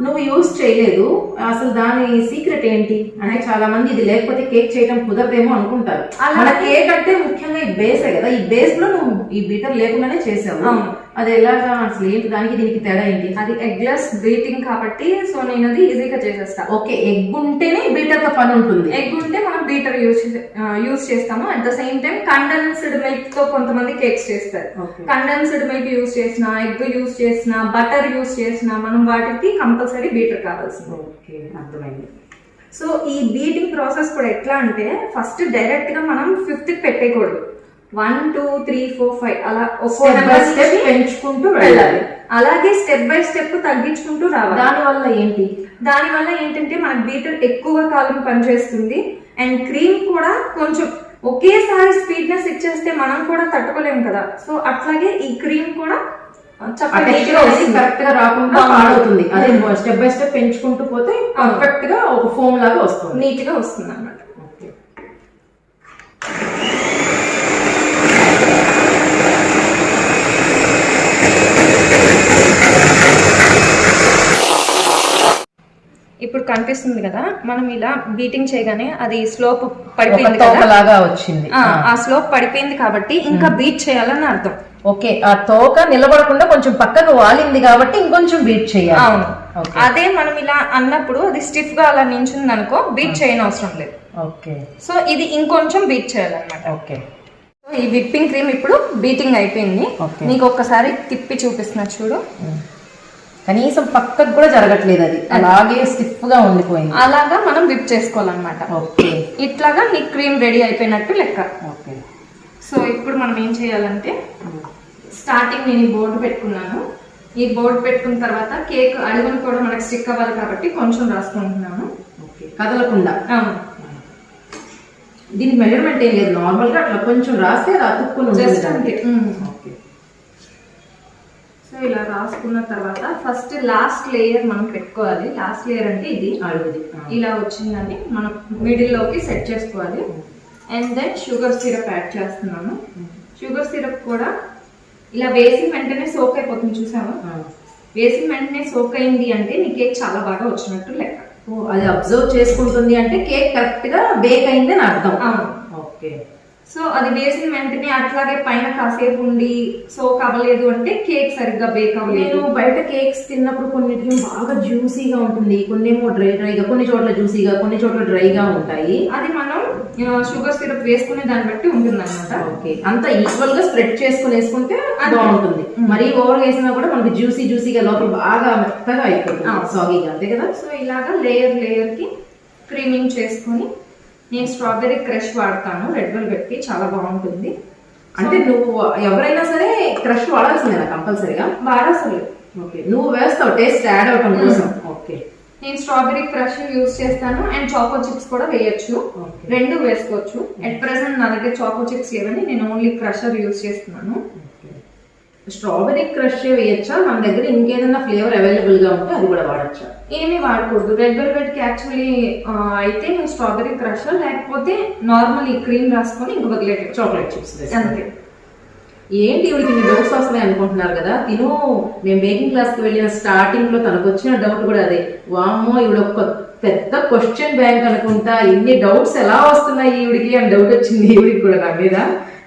నువ్వు యూస్ చేయలేదు. అసలు దాని సీక్రెట్ ఏంటి? అంటే చాలా మంది ఇది లేకపోతే కేక్ చేయడం కుదరదేమో అనుకుంటారు. మన కేక్ అంటే ముఖ్యంగా ఈ బేసే కదా, ఈ బేస్ లో నువ్వు ఈ బీటర్ లేకుండానే చేసావు. అది ఎలాగా? అసలు ఏంటి దానికి దీనికి తేడా ఏంటి? అది ఎగ్లెస్ బీటింగ్ కాబట్టి సో నేను అది ఈజీగా చేసేస్తా. ఓకే. ఎగ్ ఉంటేనే బీటర్ తో పని ఉంటుంది. ఎగ్ ఉంటే మనం బీటర్ యూస్ చేస్తాము. At the same time condensed milk తో కొంతమంది కేక్స్ చేస్తారు. కండెన్స్డ్ మిల్క్ యూస్ చేసిన, ఎగ్ యూస్ చేసిన, బటర్ యూస్ చేసిన, మనం వాటికి కంపల్సరీ బీటర్ కావాల్సింది. ఓకే, అర్థమైంది. సో ఈ బీటింగ్ ప్రాసెస్ కూడా ఎట్లా అంటే, ఫస్ట్ డైరెక్ట్ గా మనం 5th పెట్టేయకూడదు. 1 2 3 4 5 అలా స్టెప్ పెంచుకుంటూ వెళ్ళాలి. అలాగే స్టెప్ బై స్టెప్ తగ్గించుకుంటూ రావాలి. దానివల్ల ఏంటంటే మనకి బీటర్ ఎక్కువ కాలం పనిచేస్తుంది. అండ్ క్రీమ్ కూడా కొంచెం ఒకేసారి స్వీట్నెస్ ఇచ్చేస్తే మనం కూడా తట్టుకోలేము కదా. సో అట్లాగే ఈ క్రీమ్ కూడా కరెక్ట్ గా రాకుండా పాడవుతుంది. అదే స్టెప్ బై స్టెప్ పెంచుకుంటూ పోతే పర్ఫెక్ట్ గా ఒక ఫోమ్ లాగా వస్తుంది, నీట్ గా వస్తుంది అన్నమాట. ఇప్పుడు కనిపిస్తుంది కదా, మనం ఇలా బీటింగ్ చేయగానే అది స్లోప్ పడిపోయింది కదా, వచ్చింది. ఆ స్లోప్ పడిపోయింది కాబట్టి ఇంకా బీట్ చేయాలని అర్థం. ఓకే. ఆ తోక నిలబడకుండా కొంచెం పక్కకు వాలింది కాబట్టి ఇంకొంచెం బీట్ చేయాలి. అవును. అదే మనం ఇలా అన్నప్పుడు అది స్టిఫ్ గా అలా నించుంది అనుకో, బీట్ చేయని అవసరం లేదు. ఓకే. సో ఇది ఇంకొంచెం బీట్ చేయాలన్నమాట. ఓకే. ఈ విప్పింగ్ క్రీమ్ ఇప్పుడు బీటింగ్ అయిపోయింది. నీకు ఒక్కసారి తిప్పి చూపిస్తున్నా చూడు. కనీసం పక్కకు కూడా జరగట్లేదు, అది అలాగే స్టిఫ్ గా ఉండిపోయింది. అలాగా మనం విప్ చేసుకోవాలన్నమాట. ఓకే. ఇట్లాగా నీ క్రీమ్ రెడీ అయిపోయినట్టు లెక్క. ఓకే. సో ఇప్పుడు మనం ఏం చేయాలంటే, స్టార్టింగ్ నేను ఈ బోర్డు పెట్టుకున్నాను. ఈ బోర్డు పెట్టుకున్న తర్వాత కేక్ అడుగును కూడా మనకి స్టిక్ అవ్వాలి కాబట్టి కొంచెం రాసుకుంటున్నాను. ఓకే. కదలకుండా. దీనికి మెజర్మెంట్ ఏం లేదు, నార్మల్ గా అట్లా కొంచెం రాస్తే అతుక్కుని జస్ట్ అంతే. సో ఇలా రాసుకున్న తర్వాత ఫస్ట్ లాస్ట్ లేయర్ మనం పెట్టుకోవాలి. లాస్ట్ లేయర్ అంటే ఇది ఇలా వచ్చిందని మనం మిడిల్ లోకి సెట్ చేసుకోవాలి. And then sugar syrup add చేస్తున్నాను. షుగర్ సిరప్ కూడా ఇలా వేసిన వెంటనే సోక్ అయిపోతుంది, చూసావా? వేసిన వెంటనే సోక్ అయింది అంటే నీ కేక్ చాలా బాగా వచ్చినట్టు లెక్క. అది అబ్జర్వ్ చేసుకుంటుంది అంటే కేక్ కరెక్ట్ గా బేక్ అయింది అని అర్థం. ఓకే. సో అది వేసిన వెంటనే అట్లాగే పైన కాసేపు ఉండి సోక్ అవ్వలేదు అంటే కేక్ సరిగ్గా బేక్ అవ్వలేదు. నేను బయట కేక్స్ తిన్నప్పుడు కొన్నిటికి బాగా జ్యూసీగా ఉంటుంది, కొన్నేమో డ్రైగా, కొన్ని చోట్ల జ్యూసీగా, కొన్ని చోట్ల డ్రైగా ఉంటాయి. అది మనం షుగర్ సిరప్ వేసుకునే దాన్ని బట్టి ఉంటుంది అన్నమాట. ఓకే. అంతా ఈక్వల్ గా స్ప్రెడ్ చేసుకుని వేసుకుంటే బాగుంటుంది. మరీ ఓవర్ వేసినా కూడా మనకి జ్యూసీగా లోపల బాగా మెత్తగా అయిపోతుంది, సాగీగా, అంతే కదా. సో ఇలాగా లేయర్ కి క్రీమింగ్ చేసుకొని, నేను స్ట్రాబెర్రీ క్రష్ వాడతాను, రెడ్ వెల్వెట్ కి చాలా బాగుంటుంది. అంటే నువ్వు ఎవరైనా సరే క్రష్ వాడాల్సిందేనా కంపల్సరీగా? వాడాల్సింది. ఓకే. నువ్వు వేస్తావు టేస్ట్ యాడ్ అవడం కోసం. ఓకే. నేను స్ట్రాబెర్రీ క్రష్ యూస్ చేస్తాను అండ్ చాకో చిప్స్ కూడా వేయచ్చు, రెండు వేసుకోవచ్చు. అట్ ప్రెసెంట్ నా దగ్గర చాకో చిప్స్ లేవని నేను ఓన్లీ క్రషర్ యూస్ చేస్తున్నాను. స్ట్రాబెరీ క్రష్ వేయచ్చా? మన దగ్గర ఇంకేదైనా ఫ్లేవర్ అవైలబుల్ గా ఉంటే అది కూడా వాడచ్చా? ఏమీ వాడకూడదు. రెడ్ వెల్వెట్ కి యాక్చువల్లీ అయితే నేను స్ట్రాబెరీ క్రష్ లేకపోతే నార్మల్ ఈ క్రీమ్ రాసుకొని ఇంక వదిలేదు చాక్లెట్ చిప్స్ అంతే. ఏంటి ఇవిడికి మీ డౌట్స్ వస్తున్నాయి అనుకుంటున్నారు కదా. తిను మేము బేకింగ్ క్లాస్ కి వెళ్ళిన స్టార్టింగ్ లో తనకు వచ్చిన డౌట్ కూడా అదే. వామ్మో ఈవిడ ఒక పెద్ద క్వశ్చన్ బ్యాంక్ అనుకుంటా, ఇన్ని డౌట్స్ ఎలా వస్తున్నాయి ఈవిడికి అని డౌట్ వచ్చింది ఈవిడికి కూడా నా మీద.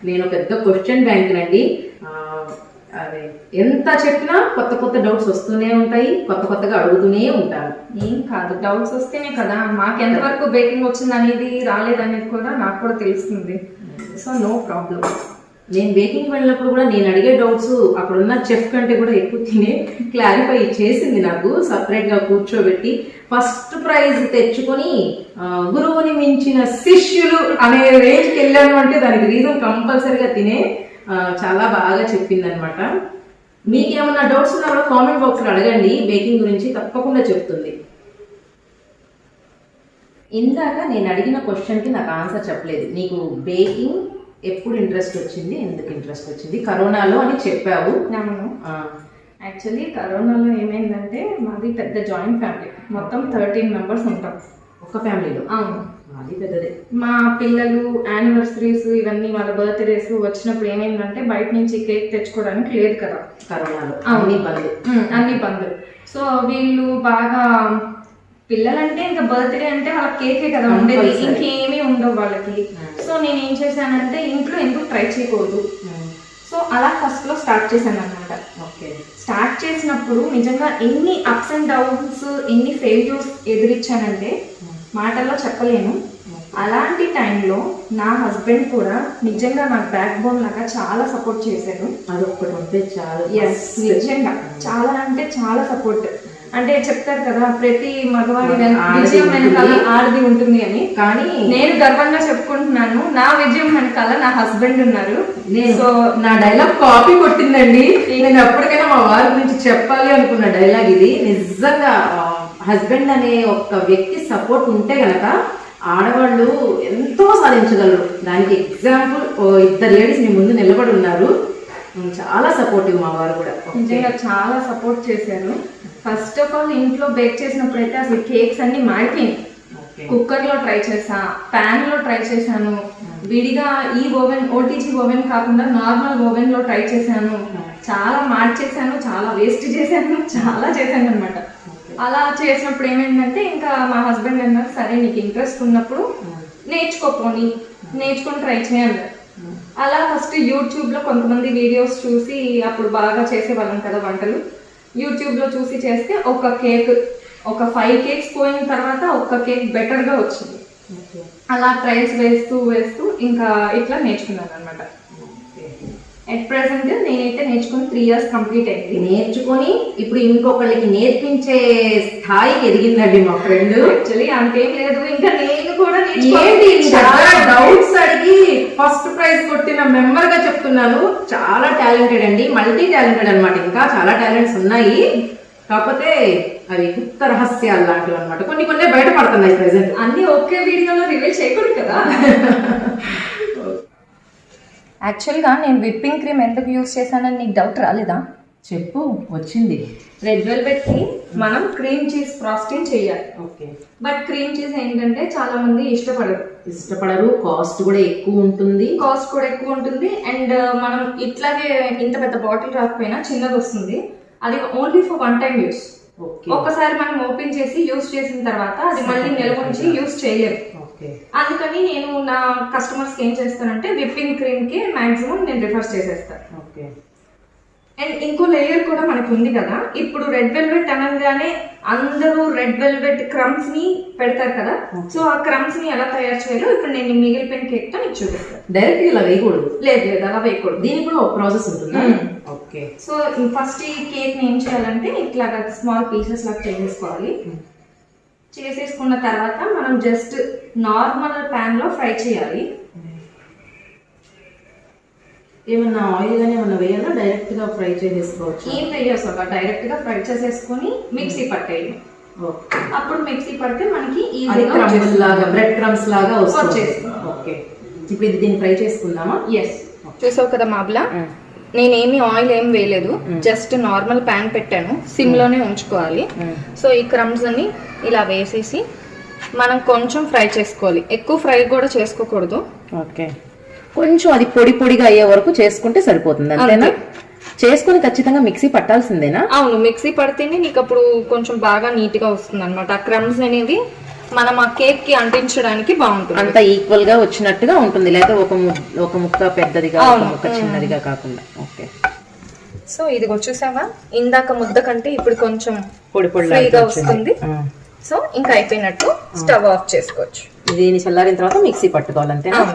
నేను పెద్ద క్వశ్చన్ బ్యాంక్ నండి. అదే ఎంత చెప్పినా కొత్త డౌట్స్ వస్తూనే ఉంటాయి, కొత్తగా అడుగుతూనే ఉంటాను. ఏం కాదు, డౌట్స్ వస్తేనే కదా మాకు ఎంతవరకు బేకింగ్ వచ్చింది అనేది రాలేదనేది కూడా నాకు కూడా తెలుస్తుంది. So no problem. నేను బేకింగ్ వెళ్ళినప్పుడు కూడా నేను అడిగే డౌట్స్ అక్కడ ఉన్న చెఫ్ కంటే కూడా ఎక్కువ తినే క్లారిఫై చేసింది నాకు, సపరేట్ గా కూర్చోబెట్టి. ఫస్ట్ ప్రైజ్ తెచ్చుకొని గురువుని మించిన శిష్యులు అనే రేంజ్కి వెళ్ళాను అంటే దానికి రీజన్ కంపల్సరీగా తినే చాలా బాగా చెప్పింది అనమాట. మీకేమన్నా డౌట్స్ ఉన్నా కూడా కామెంట్ బాక్స్ లో అడగండి, బేకింగ్ గురించి తప్పకుండా చెప్తుంది. ఇందాక నేను అడిగిన క్వశ్చన్కి నాకు ఆన్సర్ చెప్పలేదు. నీకు బేకింగ్ ఎప్పుడు ఇంట్రెస్ట్ వచ్చింది, ఎందుకు ఇంట్రెస్ట్ వచ్చింది? కరోనాలో అని చెప్పావు. యాక్చువల్లీ కరోనాలో ఏమైందంటే మాది పెద్ద జాయింట్ ఫ్యామిలీ, మొత్తం 13 మెంబర్స్ ఉంటాం ఒక ఫ్యామిలీలో. అవును, మాది పెద్దదే. మా పిల్లలు యానివర్సరీస్ ఇవన్నీ వాళ్ళ బర్త్డేస్ వచ్చినప్పుడు ఏమైందంటే బయట నుంచి కేక్ తెచ్చుకోవడానికి లేదు కదా కరోనాలో, అన్ని బంద్. సో వీళ్ళు బాగా పిల్లలంటే ఇంకా బర్త్డే అంటే వాళ్ళ కేకే కదా ఉండేది, ఇంకేమీ ఉండవు వాళ్ళకి. సో నేను ఏం చేశానంటే ఇంట్లో ఎందుకు ట్రై చేయకూడదు, సో అలా ఫస్ట్ లో స్టార్ట్ చేశాను అనమాట. స్టార్ట్ చేసినప్పుడు నిజంగా ఎన్ని అప్స్ అండ్ డౌన్స్, ఎన్ని ఫెయిల్యూర్స్ ఎదురిచ్చానంటే మాటల్లో చెప్పలేను. అలాంటి టైంలో నా హస్బెండ్ కూడా నిజంగా నాకు బ్యాక్ బోన్ లాగా చాలా సపోర్ట్ చేశారు. అదొక్కటి ఉంటే చాలా, నిజంగా చాలా అంటే చాలా సపోర్ట్. అంటే చెప్తారు కదా ప్రతి మగవాడి విజయం వెనకాల ఆడది ఉంటుంది అని, కానీ నేను గర్వంగా చెప్పుకుంటున్నాను నా విజయం వెనకాల నా హస్బెండ్ ఉన్నారు. సో నా డైలాగ్ కాపీ కొట్టిందండి. నేను ఎప్పటికైనా మా వారి గురించి చెప్పాలి అనుకున్న డైలాగ్ ఇది. నిజంగా హస్బెండ్ అనే ఒక వ్యక్తి సపోర్ట్ ఉంటే గనక ఆడవాళ్ళు ఎంతో సాధించగలరు. దానికి ఎగ్జాంపుల్ 2 లేడీస్ మీ ముందు నిలబడి ఉన్నారు. చాలా సపోర్టివ్ మా వారు కూడా, నిజంగా చాలా సపోర్ట్ చేశారు. ఫస్ట్ ఆఫ్ ఆల్ ఇంట్లో బేక్ చేసినప్పుడైతే అసలు కేక్స్ అన్ని మాడిపోయింది. కుక్కర్ లో ట్రై చేసా, ప్యాన్ లో ట్రై చేశాను, విడిగా ఈ ఓవెన్ ఓటీజీ ఓవెన్ కాకుండా నార్మల్ ఓవెన్ లో ట్రై చేశాను. చాలా మార్చేసాను, చాలా వేస్ట్ చేశాను, చాలా చేశాను అనమాట. అలా చేసినప్పుడు ఏమైందంటే ఇంకా మా హస్బెండ్ అన్నారు సరే నీకు ఇంట్రెస్ట్ ఉన్నప్పుడు నేర్చుకొని ట్రై చేయాలి. అలా ఫస్ట్ యూట్యూబ్ లో కొంతమంది వీడియోస్ చూసి, అప్పుడు బాగా చేసేవాళ్ళం కదా వంటలు, యూట్యూబ్ లో చూసి చేస్తే ఒక 5 కేక్స్ పోయిన తర్వాత ఒక కేక్ బెటర్ గా వచ్చింది. అలా ట్రయల్స్ వేస్తూ ఇంకా ఇట్లా నేర్చుకున్నాను అనమాట. ఎట్ ప్రెసెంట్ నేనైతే నేర్చుకుని 3 years కంప్లీట్ అయింది. నేర్చుకొని ఇప్పుడు ఇంకొకళ్ళకి నేర్పించే స్థాయికి ఎదిగిందండి మా ఫ్రెండ్. యాక్చువల్లీ అంతేం లేదు, ఇంకా నేను కూడా చాలా డౌట్స్ అడిగి ఫస్ట్ ప్రైజ్ కొట్టిన మెంబర్ గా చెప్తున్నాను. చాలా టాలెంటెడ్ అండి, మల్టీ టాలెంటెడ్ అనమాట. ఇంకా చాలా టాలెంట్స్ ఉన్నాయి, కాకపోతే అవి గుప్త రహస్యాలు లాంటివి అనమాట. కొన్ని బయటపడుతున్నాయి ప్రెసెంట్. అన్ని ఒకే వీడియోలో రివీల్ చేయకూడదు కదా. యాక్చువల్గా నేను విప్పింగ్ క్రీమ్ ఎందుకు యూజ్ చేశానని నీకు డౌట్ రాలేదా? చెప్పు, వచ్చింది. రెడ్ వెల్వెట్ కి మనం క్రీమ్ చీజ్ ఫ్రాస్టింగ్ చేయాలి. ఓకే, బట్ క్రీమ్ చీజ్ ఏంటంటే చాలా మంది ఇష్టపడరు. కాస్ట్ కూడా ఎక్కువ ఉంటుంది. అండ్ మనం ఇట్లాగే ఇంత పెద్ద బాటిల్ రాకపోయినా చిన్నది వస్తుంది, అది ఓన్లీ ఫర్ 1 time యూస్. ఒకసారి మనం ఓపెన్ చేసి యూస్ చేసిన తర్వాత అది మళ్ళీ నిల్వ ఉంచి యూస్ చేయలేము. అందుకని నేను నా కస్టమర్స్ ఏం చేస్తానంటే విప్పింగ్ క్రీమ్ కి మాక్సిమం నేను రిఫర్ చేసేస్తాను. అండ్ ఇంకో లేయర్ కూడా మనకు ఉంది కదా, ఇప్పుడు రెడ్ వెల్వెట్ అనగానే అందరూ రెడ్ వెల్వెట్ క్రమ్స్ ని పెడతారు కదా. సో ఆ క్రమ్స్ ని ఎలా తయారు చేయాలో ఇప్పుడు నేను మిగిలిపోయిన కేక్ తో నీకు చూపిస్తాను. డైరెక్ట్ ఇలా వేయకూడదు? లేదు, అలా వేయకూడదు. దీనికి కూడా ఒక ప్రాసెస్ ఉంటుంది. ఓకే, సో ఫస్ట్ ఈ కేక్ ని ఏం చేయాలంటే ఇట్లాగా స్మాల్ పీసెస్ లాగా చేసేసుకోవాలి. చేసేసుకున్న తర్వాత మనం జస్ట్ నార్మల్ ప్యాన్ లో ఫ్రై చేయాలి. ఏమన్నా ఆయిల్ గానీ ఏమన్నా వేయాలా? డైరెక్ట్ గా ఫ్రై చేసేసుకోవచ్చు? ఏం వేయసా, డైరెక్ట్ గా ఫ్రై చేసేసుకొని మిక్సీ పట్టేయండి. అప్పుడు మిక్సీ పడితే మనకి బ్రెడ్ క్రమ్స్ లాగా వస్తుంది. ఓకే, ఇప్పుడు ఇది దీన్ని ఫ్రై చేసుకుందామా? ఎస్, చూసావు కదా మాబ్లా, నేనేమి ఆయిల్ ఏం వేయలేదు, జస్ట్ నార్మల్ ప్యాన్ పెట్టాను, సిమ్ లోనే ఉంచుకోవాలి. సో ఈ క్రమ్స్ అన్ని ఇలా వేసేసి మనం కొంచెం ఫ్రై చేసుకోవాలి, ఎక్కువ ఫ్రై కూడా చేసుకోకూడదు. ఓకే, కొంచెం అది పొడిగా అయ్యే వరకు చేసుకుంటే సరిపోతుంది అంతేనా? చేసుకుని ఖచ్చితంగా మిక్సీ పట్టాల్సిందేనా? అవును, మిక్సీ పడితేనే నీకు అప్పుడు కొంచెం బాగా నీట్ గా వస్తుంది అనమాట. ఆ క్రమ్స్ అనేవి మనం ఆ కేక్ కి అంటించడానికి బాగుంటుంది, అంత ఈక్వల్ గా వచ్చినట్టుగా ఉంటుంది, లేదా ఒక ముక్క పెద్దదిగా ఒక ముక్క చిన్నదిగా కాకుండా. ఓకే, సో ఇది చూసావా, ఇందాక ముద్ద కంటే ఇప్పుడు కొంచెం పొడిగా వస్తుంది. సో ఇంకా అయిపోయినట్టు స్టవ్ ఆఫ్ చేసుకోవచ్చు. దీన్ని చల్లారిన తర్వాత మిక్సీ పట్టుకోవాలి అంతేనా?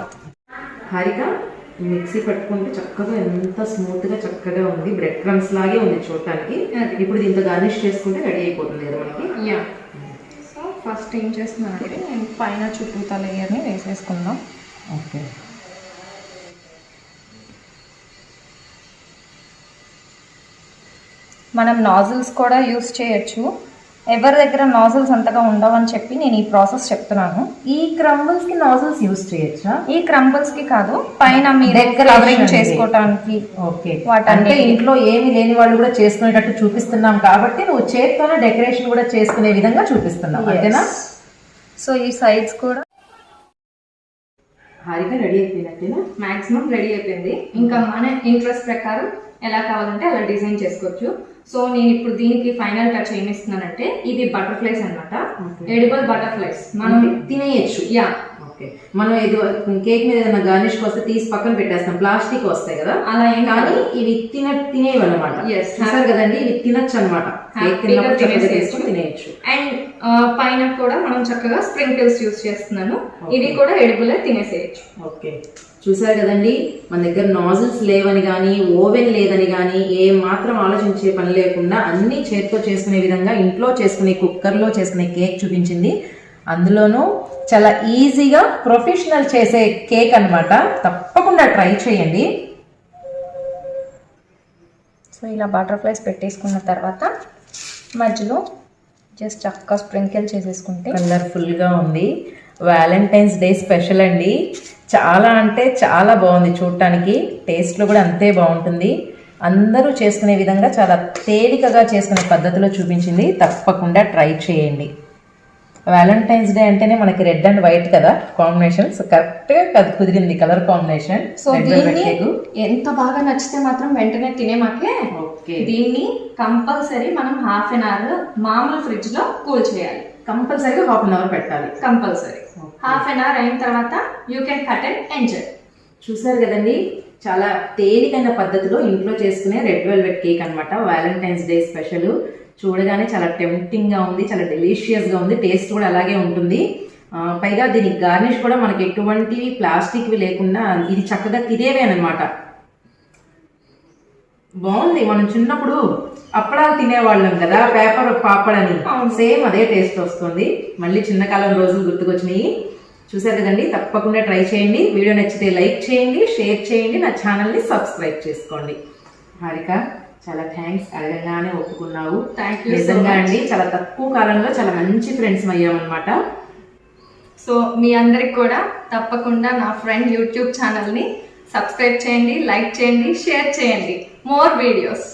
హారిక, మిక్సీ పట్టుకుంటే చక్కగా ఎంత స్మూత్ గా చక్కగా ఉంది, బ్రెడ్ క్రమ్స్ లాగే ఉంది చూడటానికి. ఇప్పుడు దీంతో గార్నిష్ చేసుకుంటే రెడీ అయిపోతుంది కదా మనకి. యా, సో ఫస్ట్ ఏం చేస్తున్నానంటే నేను పైన చుట్టూ లేయర్ని వేసేసుకుందాం. ఓకే, మనం నాజిల్స్ కూడా యూస్ చేయొచ్చు. ఎవరి దగ్గర నాజిల్స్ అంతగా ఉండవని చెప్పి నేను ఈ ప్రాసెస్ చెప్తున్నాను. ఈ క్రంబుల్స్ కి నాజిల్స్ యూస్ చేయొచ్చా? ఈ క్రంబుల్స్ కి కాదు, పైన మీరు కవరింగ్ చేసుకోవడానికి. ఓకే, వాటంటే ఇంట్లో ఏమి లేని వాళ్ళు కూడా చేసుకునేటట్టు చూపిస్తున్నాం కాబట్టి నువ్వు చేత్తోనే డెకరేషన్ కూడా చేసుకునే విధంగా చూపిస్తున్నావు, అంతేనా? సో ఈ సైడ్స్ కూడా హారిక రెడీ అయిపోయినట్టేనా? మాక్సిమం రెడీ అయిపోయింది. ఇంకా మన ఇంట్రెస్ట్ ప్రకారం ఎలా కావాలంటే అలా డిజైన్ చేసుకోవచ్చు. సో నేను ఇప్పుడు దీనికి ఫైనల్ టచ్ ఏమి ఇస్తున్నానంటే, ఇవి బటర్ఫ్లైస్ అన్నమాట, ఎడిబుల్ బటర్ఫ్లైస్. మనం తినేయచ్చు. యా, మనం ఇది కేక్ మీద ఏదైనా గార్నిష్ వస్తే తీసి పక్కన పెట్టేస్తాం, ప్లాస్టిక్ వస్తాయి కదా, అలా ఏం కానీ ఇవి తినేవి అనమాట. చూసారు కదండి, ఇవి తినచ్చు అనమాట, తినేయచ్చు. అండ్ పైన కూడా మనం చక్కగా స్ప్రింకిల్స్ యూస్ చేస్తున్నాను. ఇవి కూడా ఎడిబుల్ తినేసేయచ్చు. ఓకే, చూసారు కదండి, మన దగ్గర నాజిల్స్ లేవని కానీ ఓవెన్ లేదని కానీ ఏం మాత్రం ఆలోచించే పని లేకుండా అన్ని చేతితో చేసుకునే విధంగా ఇంట్లో చేసుకునే కుక్కర్లో చేసుకునే కేక్ చూపించింది. అందులోనూ చాలా ఈజీగా ప్రొఫెషనల్ చేసే కేక్ అన్నమాట. తప్పకుండా ట్రై చేయండి. సో ఇలా బటర్ఫ్లైస్ పెట్టేసుకున్న తర్వాత మధ్యలో జస్ట్ చక్కగా స్ప్రింకిల్ చేసేసుకుంటే కలర్ఫుల్గా ఉంది. వ్యాలంటైన్స్ డే స్పెషల్ అండి, చాలా అంటే చాలా బాగుంది చూడటానికి, టేస్ట్లో కూడా అంతే బాగుంటుంది. అందరూ చేసుకునే విధంగా చాలా తేలికగా చేసుకునే పద్ధతిలో చూపించింది. తప్పకుండా ట్రై చేయండి. వ్యాలంటైన్స్ డే అంటేనే మనకి రెడ్ అండ్ వైట్ కదా కాంబినేషన్, సో కరెక్ట్గా కుదిరింది కలర్ కాంబినేషన్. సో దీన్ని ఎంత బాగా నచ్చితే మాత్రం వెంటనే తినేమాకే దీన్ని కంపల్సరీ మనం హాఫ్ అన్ అవర్ మామూలు ఫ్రిడ్జ్ లో కూల్ చేయాలి. కంపల్సరీగా హాఫ్ అన్ అవర్ పెట్టాలి. కంపల్సరీ హాఫ్ అన్ అవర్ అయిన తర్వాత you can cut and enjoy. చూసారు కదండి, చాలా తేలికైన పద్ధతిలో ఇంట్లో చేసుకునే రెడ్ వెల్వెట్ కేక్ అన్నమాట. Valentine's day special. చూడగానే చాలా టెంప్టింగ్ గా ఉంది, చాలా డెలిషియస్ గా ఉంది, టేస్ట్ కూడా అలాగే ఉంటుంది. పైగా దీనికి గార్నిష్ కూడా మనకి ఎటువంటి ప్లాస్టిక్వి లేకుండా ఇది చక్కగా తినేవే అనమాట. బాగుంది. మనం చిన్నప్పుడు అప్పడాలు తినేవాళ్ళం కదా, పేపర్ పాపడని, సేమ్ అదే టేస్ట్ వస్తుంది. మళ్ళీ చిన్నకాలం రోజులు గుర్తుకొచ్చినాయి. చూసారు కదండి, తప్పకుండా ట్రై చేయండి. వీడియో నచ్చితే లైక్ చేయండి, షేర్ చేయండి, నా ఛానల్ని సబ్స్క్రైబ్ చేసుకోండి. హారిక, చాలా థ్యాంక్స్, అడగగానే ఒప్పుకున్నావు. నిజంగా అండి, చాలా తక్కువ కాలంలో చాలా మంచి ఫ్రెండ్స్ అయ్యామన్నమాట. సో మీ అందరికి కూడా తప్పకుండా నా ఫ్రెండ్ యూట్యూబ్ ఛానల్ని సబ్స్క్రైబ్ చేయండి, లైక్ చేయండి, షేర్ చేయండి. More videos.